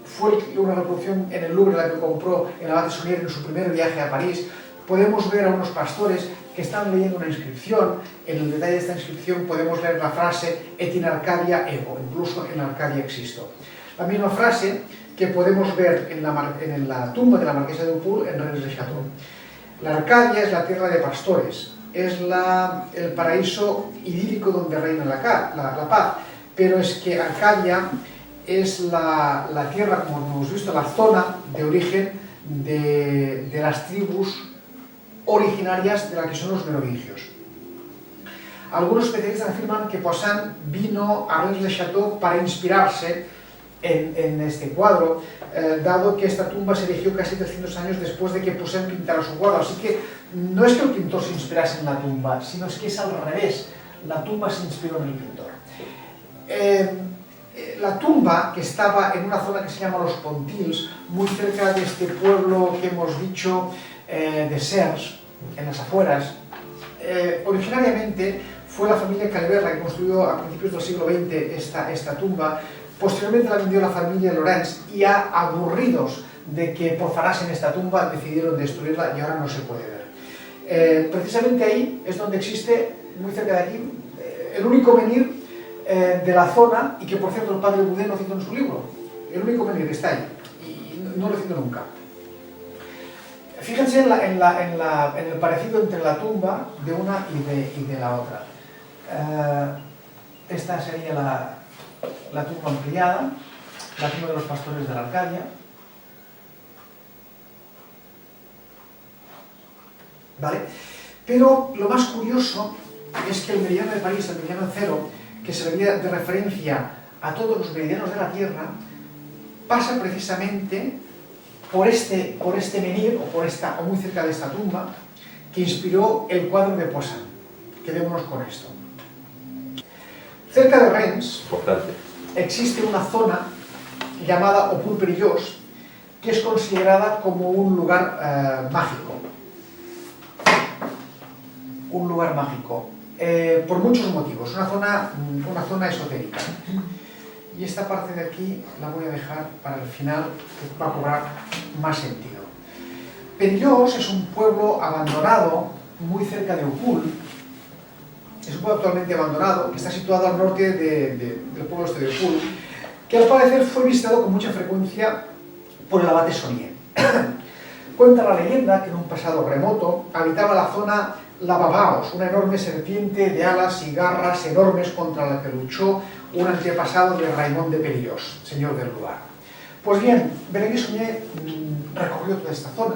fue una reproducción en el Louvre, la que compró el abate Saunier en su primer viaje a París, podemos ver a unos pastores que están leyendo una inscripción. En el detalle de esta inscripción podemos leer la frase «Et in Arcadia ego», incluso en Arcadia existo. La misma frase que podemos ver en la tumba de la marquesa de Upul en Rennes-le-Château. La Arcadia es la tierra de pastores, es el paraíso idílico donde reina la paz, pero es que Arcadia es la tierra, como hemos visto, la zona de origen de las tribus originarias de la que son los merovingios. Algunos especialistas afirman que Poussin vino a Rennes-le-Château para inspirarse en este cuadro, dado que esta tumba se erigió casi 300 años después de que Poussin pintara su cuadro. Así que no es que el pintor se inspirase en la tumba, sino es que es al revés, la tumba se inspiró en el pintor. La tumba, que estaba en una zona que se llama Los Pontils, muy cerca de este pueblo que hemos dicho de Sers, en las afueras, originariamente fue la familia Calvert la que construyó a principios del siglo XX esta tumba. Posteriormente la vendió la familia Lorenz y aburridos de que profanasen esta tumba decidieron destruirla y ahora no se puede ver. Precisamente ahí es donde existe, muy cerca de aquí, el único menhir de la zona, y que por cierto el padre Boudin lo cita en su libro. El único menhir que está ahí y no lo cito nunca. Fíjense en el parecido entre la tumba de una y de la otra. Esta sería la tumba ampliada, la tumba de los pastores de la Arcadia. ¿Vale? Pero lo más curioso es que el meridiano de París, el meridiano cero, que servía de referencia a todos los meridianos de la Tierra, pasa precisamente por este menhir, o muy cerca de esta tumba, que inspiró el cuadro de Poussin. Quedémonos con esto. Cerca de Rennes existe una zona llamada Opul Perillós, que es considerada como un lugar mágico. Un lugar mágico. Por muchos motivos. Una zona esotérica. Y esta parte de aquí la voy a dejar para el final, que va a cobrar más sentido. Perillós es un pueblo abandonado muy cerca de Upul. Es un pueblo actualmente abandonado que está situado al norte del pueblo este de Upul, que al parecer fue visitado con mucha frecuencia por el abate Saunier. Cuenta la leyenda que en un pasado remoto habitaba la zona la Babaos, una enorme serpiente de alas y garras enormes contra la que luchó un antepasado de Raymond de Perillós, señor del lugar. Pues bien, Berenguer Saunier recorrió toda esta zona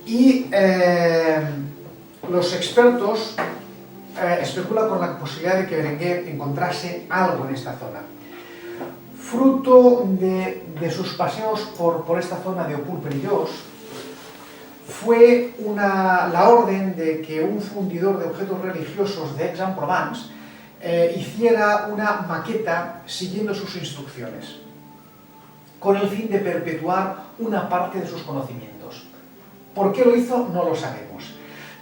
y los expertos especulan con la posibilidad de que Berenguer encontrase algo en esta zona. fruto de sus paseos por esta zona de Opul-Perillós, fue la orden de que un fundidor de objetos religiosos de Aix-en-Provence hiciera una maqueta siguiendo sus instrucciones, con el fin de perpetuar una parte de sus conocimientos. ¿Por qué lo hizo? No lo sabemos.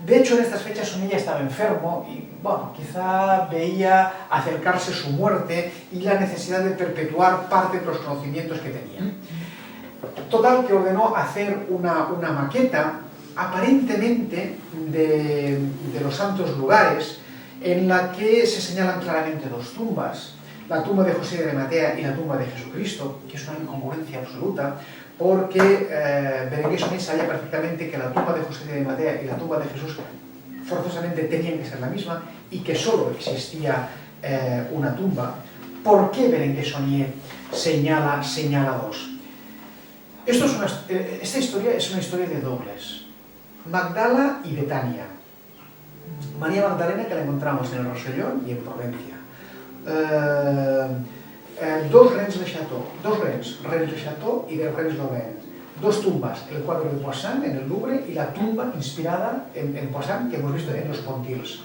De hecho, en estas fechas Sonilla estaba enfermo y, bueno, quizá veía acercarse su muerte y la necesidad de perpetuar parte de los conocimientos que tenía. Total, que ordenó hacer una maqueta, aparentemente de los santos lugares, en la que se señalan claramente dos tumbas, la tumba de José de Arimatea y la tumba de Jesucristo, que es una incongruencia absoluta, porque Berenguer Sonnier sabía perfectamente que la tumba de José de Arimatea y la tumba de Jesús forzosamente tenían que ser la misma y que solo existía una tumba. ¿Por qué Berenguer Sonnier señala dos? Esta historia es una historia de dobles. Magdala y Betania. María Magdalena, que la encontramos en el Rosellón y en Provencia. Dos Rennes le Chateau, Rennes le Chateau y de Rennes Lorraine. Dos tumbas, el cuadro de Poisson en el Louvre y la tumba inspirada en Poisson que hemos visto en los Pontils.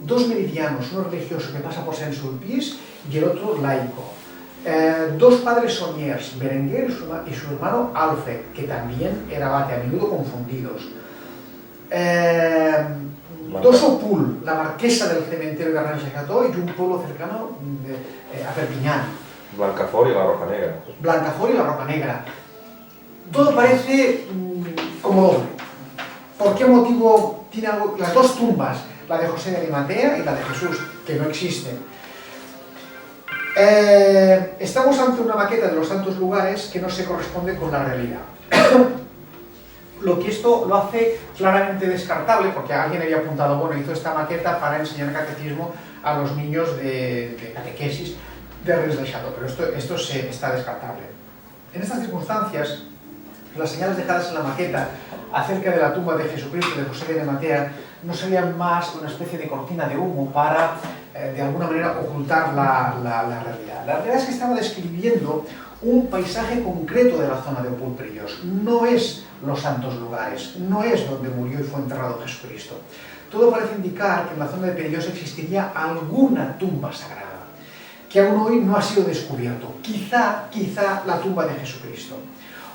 Dos meridianos, uno religioso que pasa por Saint-Sulpice y el otro laico. Dos padres Sonniers, Berenguer y su hermano Alfred, que también era abate, a menudo confundidos. Dos Opul, la marquesa del cementerio de Rennes le Chateau y un pueblo cercano a Perpiñán. Blancafort y la Roca Negra. Blancafort y la Roca Negra. Todo parece como doble. ¿Por qué motivo tiene algo? Las dos tumbas, la de José de Arimatea y la de Jesús, que no existen. Estamos ante una maqueta de los santos lugares que no se corresponde con la realidad. Lo que esto lo hace claramente descartable, porque alguien había apuntado, bueno, hizo esta maqueta para enseñar catecismo a los niños de catequesis de Rennes le Chateau, pero esto está descartable. En estas circunstancias, las señales dejadas en la maqueta acerca de la tumba de Jesucristo de José de Arimatea no serían más que una especie de cortina de humo para, de alguna manera, ocultar la realidad. La realidad es que estaba describiendo un paisaje concreto de la zona de Opul-Perillós. No es los santos lugares, no es donde murió y fue enterrado Jesucristo. Todo parece indicar que en la zona de Perillós existiría alguna tumba sagrada, que aún hoy no ha sido descubierto. Quizá la tumba de Jesucristo.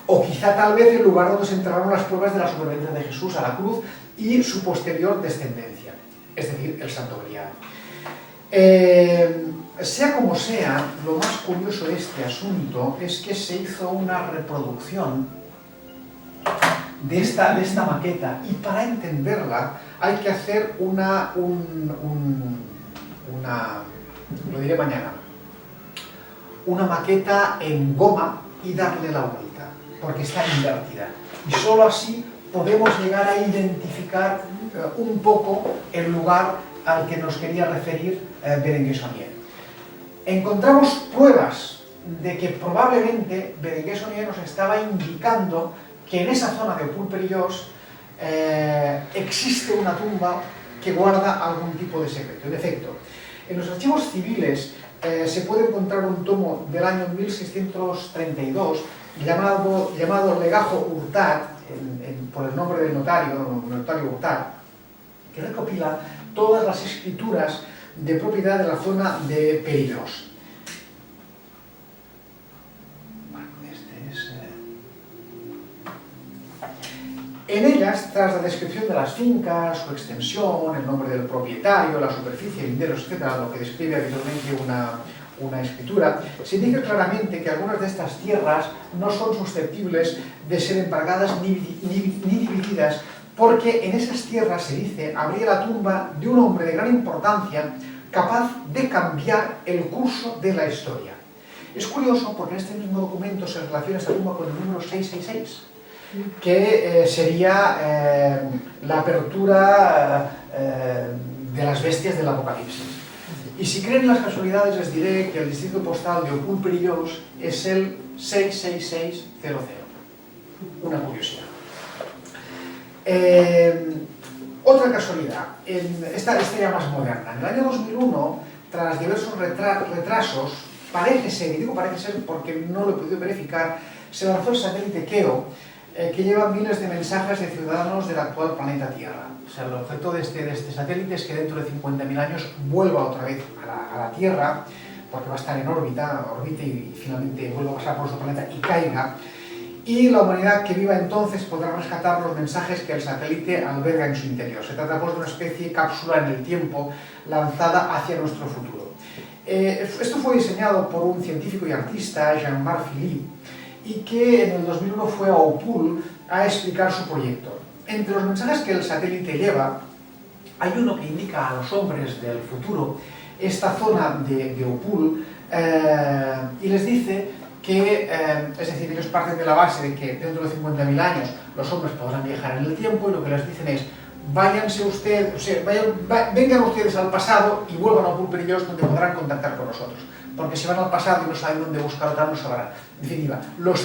O quizá tal vez el lugar donde se enterraron las pruebas de la supervivencia de Jesús a la cruz y su posterior descendencia, es decir, el Santo Grial. Sea como sea, lo más curioso de este asunto es que se hizo una reproducción de esta maqueta, y para entenderla hay que hacer lo diré mañana, una maqueta en goma y darle la vuelta, porque está invertida. Y solo así podemos llegar a identificar un poco el lugar al que nos quería referir Berenguer Sonnier. Encontramos pruebas de que probablemente Berenguer Sonnier nos estaba indicando que en esa zona de Opul-Perillós existe una tumba que guarda algún tipo de secreto. En efecto, en los archivos civiles se puede encontrar un tomo del año 1632 llamado Legajo Hurtat, por el nombre del notario Hurtat, que recopila todas las escrituras de propiedad de la zona de Perillós. En ellas, tras la descripción de las fincas, su extensión, el nombre del propietario, la superficie, linderos, etc., lo que describe habitualmente una escritura, se indica claramente que algunas de estas tierras no son susceptibles de ser embargadas ni divididas, porque en esas tierras, se dice, habría la tumba de un hombre de gran importancia capaz de cambiar el curso de la historia. Es curioso porque en este mismo documento se relaciona esta tumba con el número 666, que sería la apertura de las bestias del Apocalipsis. Y si creen las casualidades, les diré que el distrito postal de Opul-Perillós es el 66600. Una curiosidad. Otra casualidad, esta ya más moderna. En el año 2001, tras diversos retrasos, parece ser, y digo parece ser porque no lo he podido verificar, se lanzó el satélite Keo, que lleva miles de mensajes de ciudadanos del actual planeta Tierra. O sea, el objeto de este satélite es que dentro de 50.000 años vuelva otra vez a la Tierra, porque va a estar en órbita y finalmente vuelva a pasar por nuestro planeta y caiga, y la humanidad que viva entonces podrá rescatar los mensajes que el satélite alberga en su interior. Se trata pues de una especie de cápsula en el tiempo lanzada hacia nuestro futuro. Esto fue diseñado por un científico y artista, Jean-Marc Philippe, y que en el 2001 fue a Opul a explicar su proyecto. Entre los mensajes que el satélite lleva, hay uno que indica a los hombres del futuro esta zona de Opul y les dice que, es decir, ellos parten de la base de que dentro de 50.000 años los hombres podrán viajar en el tiempo y lo que les dicen es váyanse ustedes, o sea, vengan ustedes al pasado y vuelvan a Opul Perillós donde podrán contactar con nosotros. Porque si van al pasado y no saben dónde buscar otra, no sabrán. En definitiva,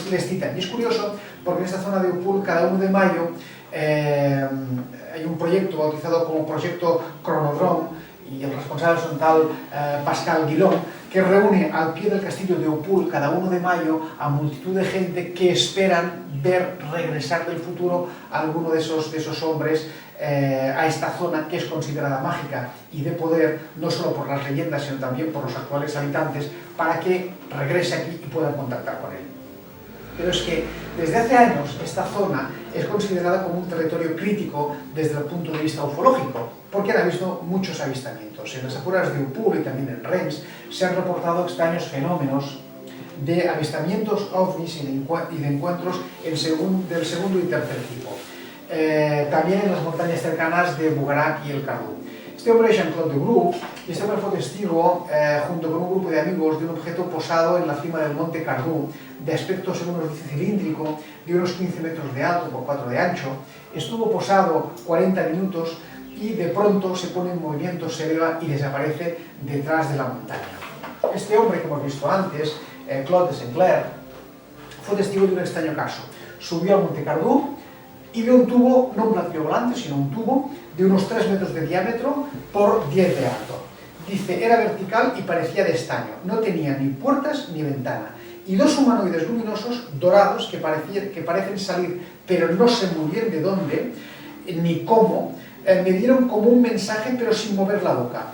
les citan. Y es curioso porque en esta zona de Opul, cada 1 de mayo, hay un proyecto bautizado como Proyecto Cronodrome, y el responsable es un tal Pascal Guilón, que reúne al pie del castillo de Opul cada 1 de mayo a multitud de gente que esperan ver regresar del futuro a alguno de esos hombres a esta zona que es considerada mágica y de poder, no solo por las leyendas, sino también por los actuales habitantes, para que regrese aquí y puedan contactar con él. Pero es que desde hace años esta zona es considerada como un territorio crítico desde el punto de vista ufológico, porque han habido muchos avistamientos. En las afueras de Opul y también en Rennes se han reportado extraños fenómenos de avistamientos ovnis y de encuentros del segundo y tercer tipo. También en las montañas cercanas de Bugarak y el Karoo. Este hombre es Jean-Claude Degrou y este hombre fue testigo, junto con un grupo de amigos, de un objeto posado en la cima del monte Karoo, de aspecto, según nos dice, cilíndrico, de unos 15 metros de alto por 4 de ancho. Estuvo posado 40 minutos y de pronto se pone en movimiento, se eleva y desaparece detrás de la montaña. Este hombre que hemos visto antes, Claude de Sinclair, fue testigo de un extraño caso. Subió al monte Karoo y vio un tubo, no un platillo volante, sino un tubo de unos 3 metros de diámetro por 10 de alto. Dice, era vertical y parecía de estaño, no tenía ni puertas ni ventana. Y 2 humanoides luminosos, dorados, que parecen salir, pero no sé muy bien de dónde, ni cómo, me dieron como un mensaje, pero sin mover la boca.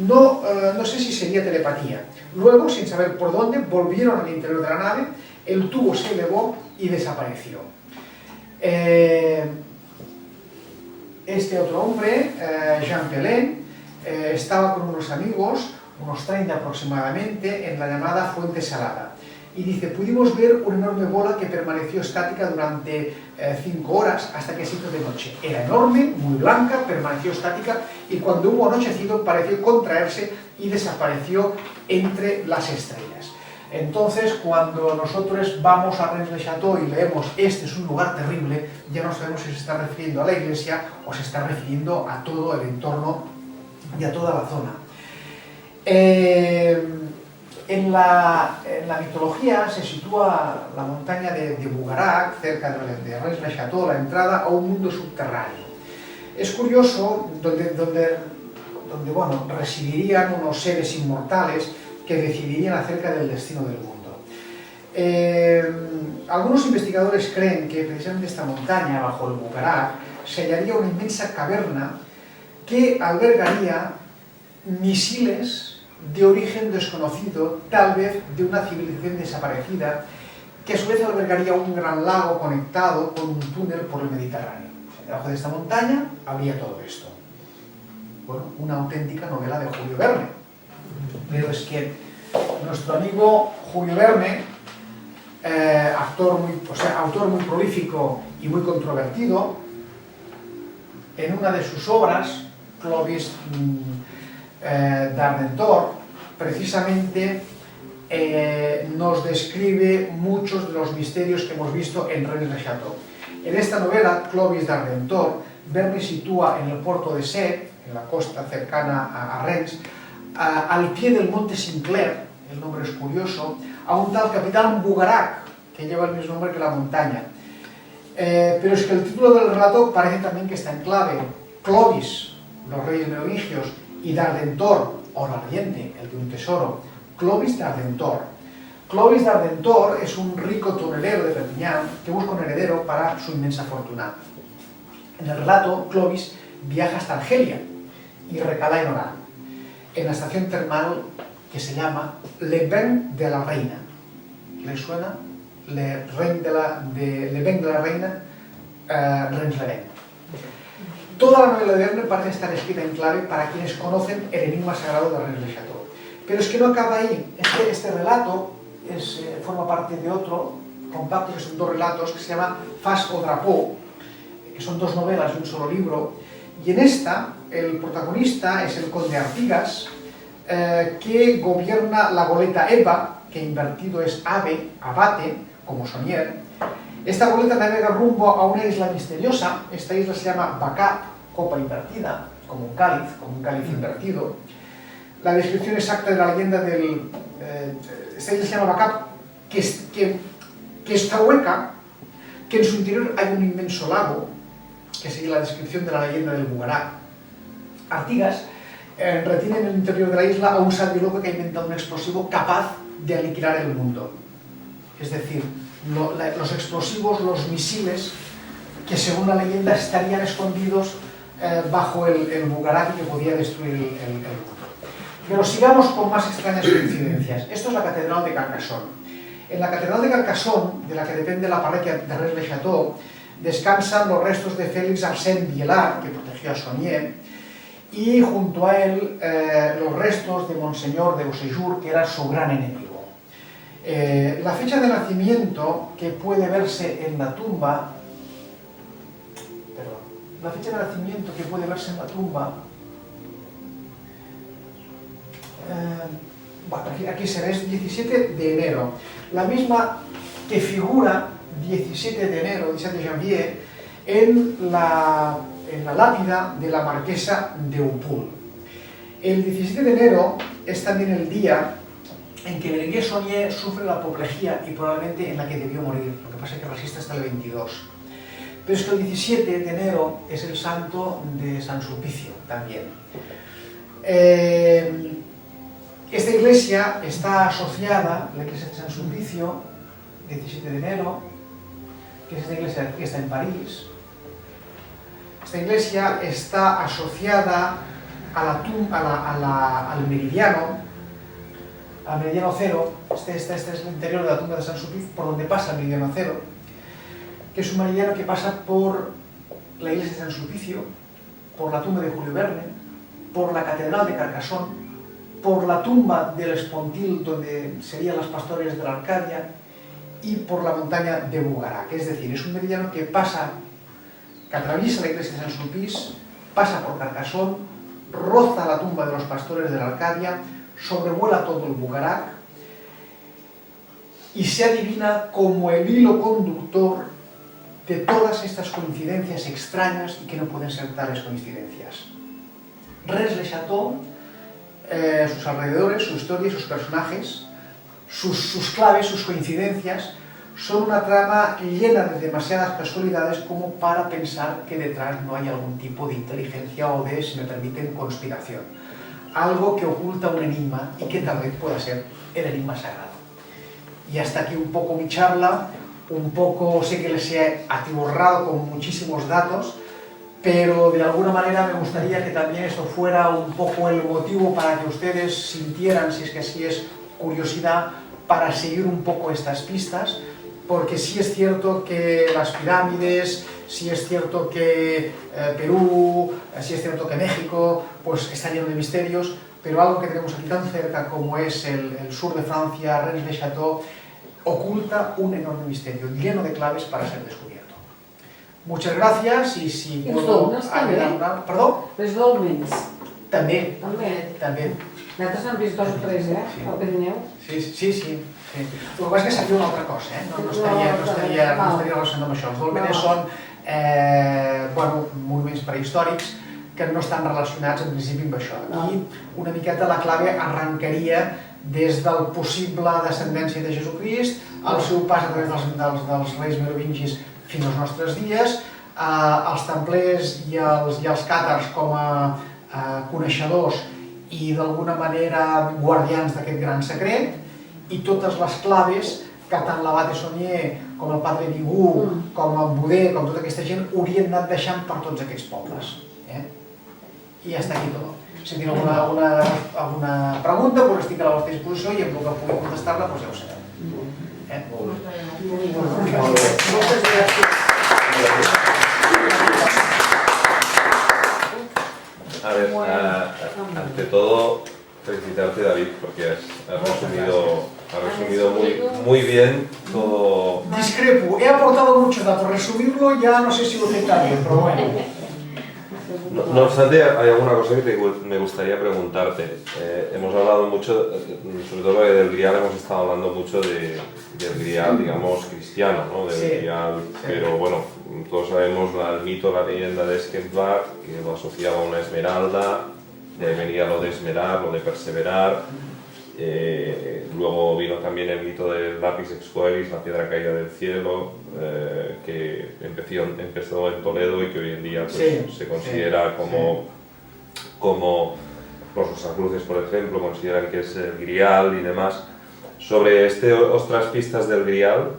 No sé si sería telepatía. Luego, sin saber por dónde, volvieron al interior de la nave, el tubo se elevó y desapareció. Este otro hombre, Jean Pelin, estaba con unos amigos, unos 30 aproximadamente, en la llamada Fuente Salada. Y dice, pudimos ver una enorme bola que permaneció estática durante 5 horas hasta que se hizo de noche. Era enorme, muy blanca, permaneció estática y cuando hubo anochecido pareció contraerse y desapareció entre las estrellas. Entonces, cuando nosotros vamos a Rennes-le-Château y leemos este es un lugar terrible, ya no sabemos si se está refiriendo a la iglesia o se está refiriendo a todo el entorno y a toda la zona. En la mitología se sitúa la montaña de Bugarak, cerca de Rennes-le-Château, la entrada a un mundo subterráneo. Es curioso donde bueno, residirían unos seres inmortales que decidirían acerca del destino del mundo. Algunos investigadores creen que precisamente esta montaña, bajo el Bugarak, se hallaría una inmensa caverna que albergaría misiles de origen desconocido, tal vez de una civilización desaparecida, que a su vez albergaría un gran lago conectado con un túnel por el Mediterráneo. Debajo de esta montaña habría todo esto. Bueno, una auténtica novela de Julio Verne. Pero es que nuestro amigo Julio Verne, autor muy prolífico y muy controvertido, en una de sus obras, Clovis d'Ardentor, precisamente nos describe muchos de los misterios que hemos visto en Rennes-le-Château. En esta novela, Clovis d'Ardentor, Verne sitúa en el puerto de Sète, en la costa cercana a Rennes, al pie del monte Sinclair, el nombre es curioso, a un tal capitán Bugarak, que lleva el mismo nombre que la montaña. Pero es que el título del relato parece también que está en clave. Clovis, los reyes merovingios, y d'Ardentor, o la leyenda, el de un tesoro, Clovis d'Ardentor. Clovis d'Ardentor es un rico torero de Perpiñán que busca un heredero para su inmensa fortuna. En el relato, Clovis viaja hasta Argelia y recala en Orán, en la estación termal que se llama Le Bain de la Reina. ¿Les suena? Le Bain de la Reina, Rennes-le-Bain. Toda la novela de Verne parece estar escrita en clave para quienes conocen el enigma sagrado de Rennes-le-Château. Pero es que no acaba ahí. Este relato forma parte de otro compacto, que son dos relatos, que se llama Face au Drapeau, que son dos novelas de un solo libro, y en esta el protagonista es el conde Artigas, que gobierna la goleta Eva, que invertido es abate, como Sonier. Esta goleta navega rumbo a una isla misteriosa. Esta isla se llama Bacap, copa invertida, como un cáliz invertido. La descripción exacta de la leyenda esta isla se llama Bacap, que está hueca, que en su interior hay un inmenso lago, que sigue la descripción de la leyenda del Bugarak. Artigas retiene en el interior de la isla a un sabio loco que ha inventado un explosivo capaz de aniquilar el mundo. Es decir, los explosivos, los misiles, que según la leyenda estarían escondidos bajo el Bugarak y que podía destruir el mundo. Pero sigamos con más extrañas coincidencias. Esto es la Catedral de Carcassonne. En la Catedral de Carcassonne, de la que depende la parroquia de Rennes-le-Château, descansan los restos de Félix Arsène Viellard, que protegió a Sonier, y junto a él los restos de Monseñor de Beauséjour, que era su gran enemigo. La fecha de nacimiento que puede verse en la tumba, bueno, aquí se ve, es 17 de enero, la misma que figura 17 de enero, 17 de janvier, en la lápida de la marquesa de Upul. El 17 de enero es también el día en que Berenguer Sonier sufre la apoplejía y probablemente en la que debió morir, lo que pasa es que resiste hasta el 22. Pero es que el 17 de enero es el santo de San Sulpicio también. Esta iglesia está asociada, la iglesia de San Sulpicio, 17 de enero, que es esta iglesia que está en París. Esta iglesia está asociada al meridiano cero. Este es el interior de la tumba de San Sulpicio, por donde pasa el meridiano cero, que es un meridiano que pasa por la iglesia de San Sulpicio, por la tumba de Julio Verne, por la catedral de Carcassonne, por la tumba del Espontil, donde serían las pastorias de la Arcadia, y por la montaña de Bugarak. Es decir, es un meridiano que atraviesa la iglesia de San Sulpice, pasa por Carcassonne, roza la tumba de los pastores de la Arcadia, sobrevuela todo el Bugarak y se adivina como el hilo conductor de todas estas coincidencias extrañas y que no pueden ser tales coincidencias. Rennes-le-Château, sus alrededores, su historia, sus personajes, sus claves, sus coincidencias, son una trama llena de demasiadas casualidades como para pensar que detrás no hay algún tipo de inteligencia o de, si me permiten, conspiración. Algo que oculta un enigma y que tal vez pueda ser el enigma sagrado. Y hasta aquí un poco mi charla, sé que les he atiborrado con muchísimos datos, pero de alguna manera me gustaría que también esto fuera un poco el motivo para que ustedes sintieran, si es que así es, curiosidad para seguir un poco estas pistas, porque sí es cierto que las pirámides, sí es cierto que Perú, sí es cierto que México, pues está lleno de misterios, pero algo que tenemos aquí tan cerca como es el sur de Francia, Rennes-le-Château, oculta un enorme misterio, lleno de claves para ser descubierto. Muchas gracias y si puedo agregar una... Perdó? Les dòlmens. També. També. Nosaltres n'hem vist 2 o 3, al Pirineu. Sí. El que passa és que seria una altra cosa, no estaria relacionat amb això. Els dòlmenes són monuments prehistòrics que no estan relacionats en principi amb això. Aquí una miqueta la clave arrencaria des del possible descendència de Jesucrist, el seu pas a través dels reis merovingis fins als nostres dies, els templers i els càtars com a coneixedors i d'alguna manera guardians d'aquest gran secret, i totes les claves que tant l'Abat Essonnier com el Padre Vigou, com el Boudet, com tota aquesta gent haurien anat deixant per tots aquests pobles. I ja està aquí tot. Si teniu alguna pregunta, estic a la vostra disposició i amb el que pugui contestar-la ja ho sabeu. Moltes gràcies. A ver, ante todo, felicitarte, David, porque has resumido muy bien todo. Discrepo, he aportado muchos datos, resumirlo ya no sé si lo aceptaría, pero bueno. No obstante, hay alguna cosa que me gustaría preguntarte. Hemos hablado mucho, sobre todo del grial, hemos estado hablando mucho del grial, digamos, cristiano, ¿no? Del grial, pero bueno, todos sabemos el mito, la leyenda de Esquentbach, que lo asociaba a una esmeralda, de ahí venía lo de esmerar, lo de perseverar. Luego vino también el mito del lapis excoelis, la piedra caída del cielo, que empezó en Toledo y que hoy en día pues, se considera como los rosacruces, por ejemplo, consideran que es el grial y demás. Sobre otras pistas del grial,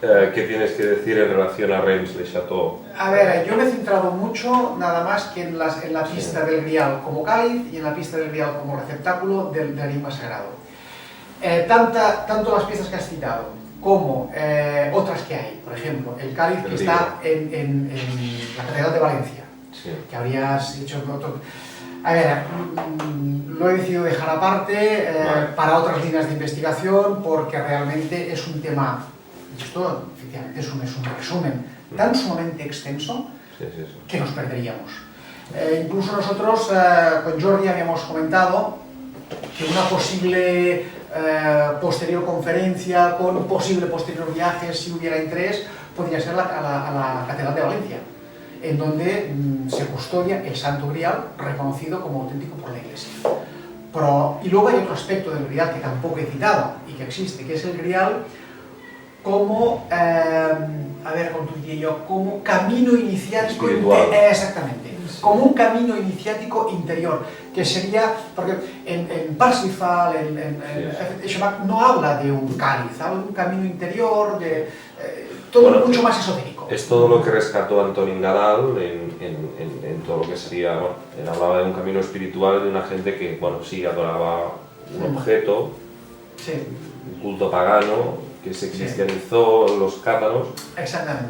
¿qué tienes que decir en relación a Reims-le-Château? A ver, yo me he centrado mucho nada más que en la pista del grial como cáliz y en la pista del grial como receptáculo del enigma sagrado. Tanto las piezas que has citado como otras que hay, por ejemplo, el cáliz que está en la Catedral de Valencia, que habrías hecho otro. A ver, lo he decidido dejar aparte para otras líneas de investigación porque realmente es un tema, y esto efectivamente es un resumen tan sumamente extenso que nos perderíamos. Incluso nosotros con Jordi habíamos comentado que una posible posterior conferencia con un posible posterior viaje, si hubiera interés, podría ser a la Catedral de Valencia, en donde se custodia el Santo Grial, reconocido como auténtico por la Iglesia. Y luego hay otro aspecto del Grial que tampoco he citado y que existe, que es el Grial como, a ver, ¿cómo diría yo? Como camino iniciático exactamente, como un camino iniciático interior, que sería, porque en Parsifal, en Schmack, no habla de un cáliz, habla de un camino interior, de todo mucho más esotérico. Es todo lo que rescató Antonín Gadal en todo lo que sería, bueno, él hablaba de un camino espiritual de una gente que, bueno, sí adoraba un objeto, un culto pagano, que se cristianizó los cátaros,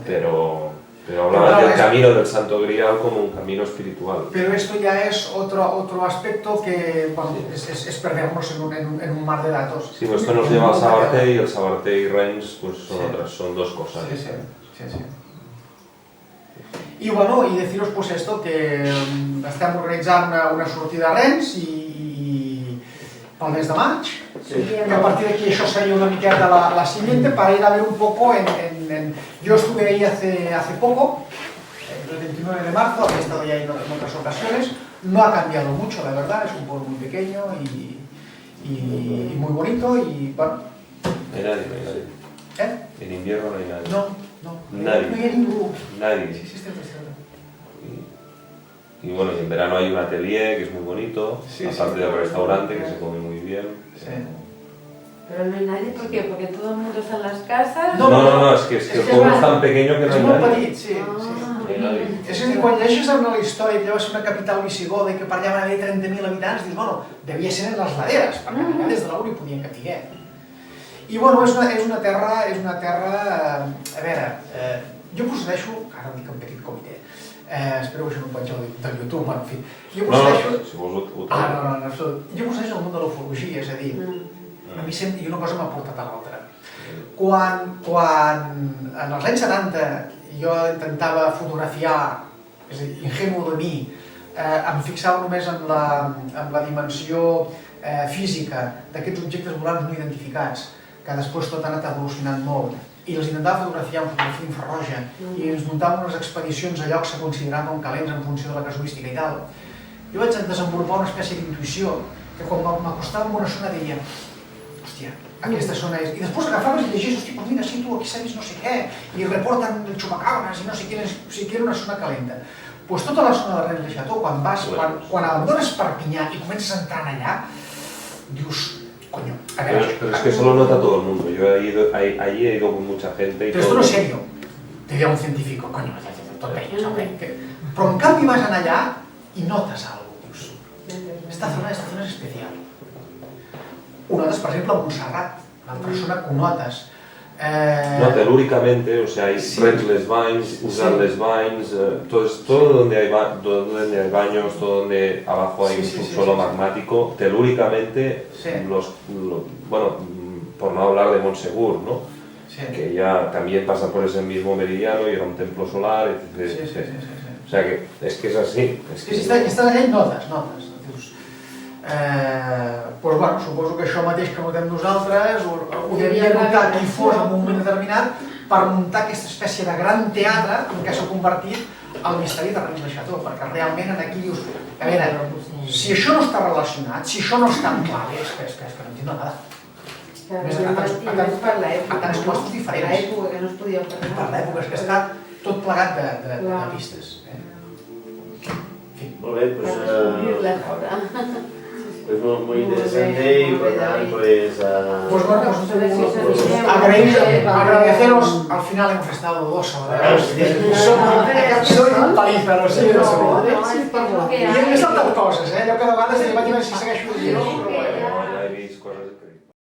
pero hablaba del camino del Santo Grial como un camino espiritual. Pero esto ya es otro aspecto que, bueno, es perdernos en un mar de datos. Sí, pues esto nos lleva al Sabarté y el Sabarté y Reims pues son dos cosas. Sí. I, bueno, i deciros pues esto, que estem organitzant una sortida a Rennes pel mes de maig, y a partir de aquí eso sería una miqueta la siguiente para ir a ver un poco yo estuve ahí hace poco, el 29 de marzo, había estado ya en otras ocasiones, no ha cambiado mucho, la verdad, es un pueblo muy pequeño y muy bonito y bueno. No hay nadie. En invierno no hay nadie. No hay ningún. Nadie. Sí, Y bueno, y en verano hay un atelier que es muy bonito, aparte del restaurante que se come muy bien. Pero no hay nadie, ¿por qué? Porque todo el mundo está en las casas. No, es que el pueblo es tan pequeño que no hay nadie. És molt petit, sí. És a dir, quan llegeixes la història que va ser una capital visigoda i que per allà van haver 30.000 habitants, dius, bueno, devia ser en les laderes, perquè allà des de l'Auri podien capiguer. I bueno, és una terra, a veure, jo procedeixo, ara ho dic en petit comitè, espero que això no ho pengeu del YouTube, en fi. Jo procedeixo al món de l'ufologia, és a dir, a mi sempre, i una cosa m'ha portat a l'altra. Quan en els anys 70 jo intentava fotografiar, és a dir, ingenu de mi, em fixava només en la dimensió física d'aquests objectes volants no identificats, que després tot ha anat evolucionant molt, i els intentava fotografiar amb fotografia infrarroja, i ens muntàvem unes expedicions a llocs que consideraven calents en funció de la casuística i tal. Jo vaig desenvolupar una espècie d'intuïció que quan m'acostava a una zona deia, hòstia, aquesta zona és... I després agafaves i llegies, hòstia, però mira, sí, tu aquí s'ha vist no sé què, i reporten el xupacabres i no sé què, si que era una zona calenta. Doncs tota la zona de Rennes le Chateau, quan abandones Perpinyà i comences a entrar allà, dius, coño, a ver... Pero es que eso lo nota todo el mundo. Yo allí he ido con mucha gente y Pero esto no es serio, te diría un científico, coño, tonterías, hombre. Però en canvi vas anar allà i notes algo, dius, esta zona es especial. Ho notes, per exemple, a Montserrat, l'altra zona que ho notes. No, telúricamente, o sea, hay Rennes Vines, usan les Vines, todo donde hay baños, todo donde abajo hay un subsuelo magmático, telúricamente, bueno, por no hablar de Montsegur, ¿no? Que ya también pasa por ese mismo meridiano y era un templo solar, etc. O sea que es así. Si estàs allà i notes. Dius, doncs bueno, suposo que això mateix que notem nosaltres ho devia notar qui fos en un moment determinat per muntar aquesta espècie de gran teatre en què s'ha convertit el misteri de Rennes le Chateau, perquè realment aquí dius, a veure, si això no està relacionat, si això no està clar, és que no entiendo nada. Per l'època, tants costos diferents. Per l'època, que no es podia Per l'època, és que està tot plegat de pistes. Molt bé, descobrir-la. Pues muy interesante y por tanto pues... Pues bueno, agradeceros, al final hemos estado 2 horas. Soy un palífero, sí, no sé. I he saltat coses, allò que de vegades vaig veure si segueixo dient.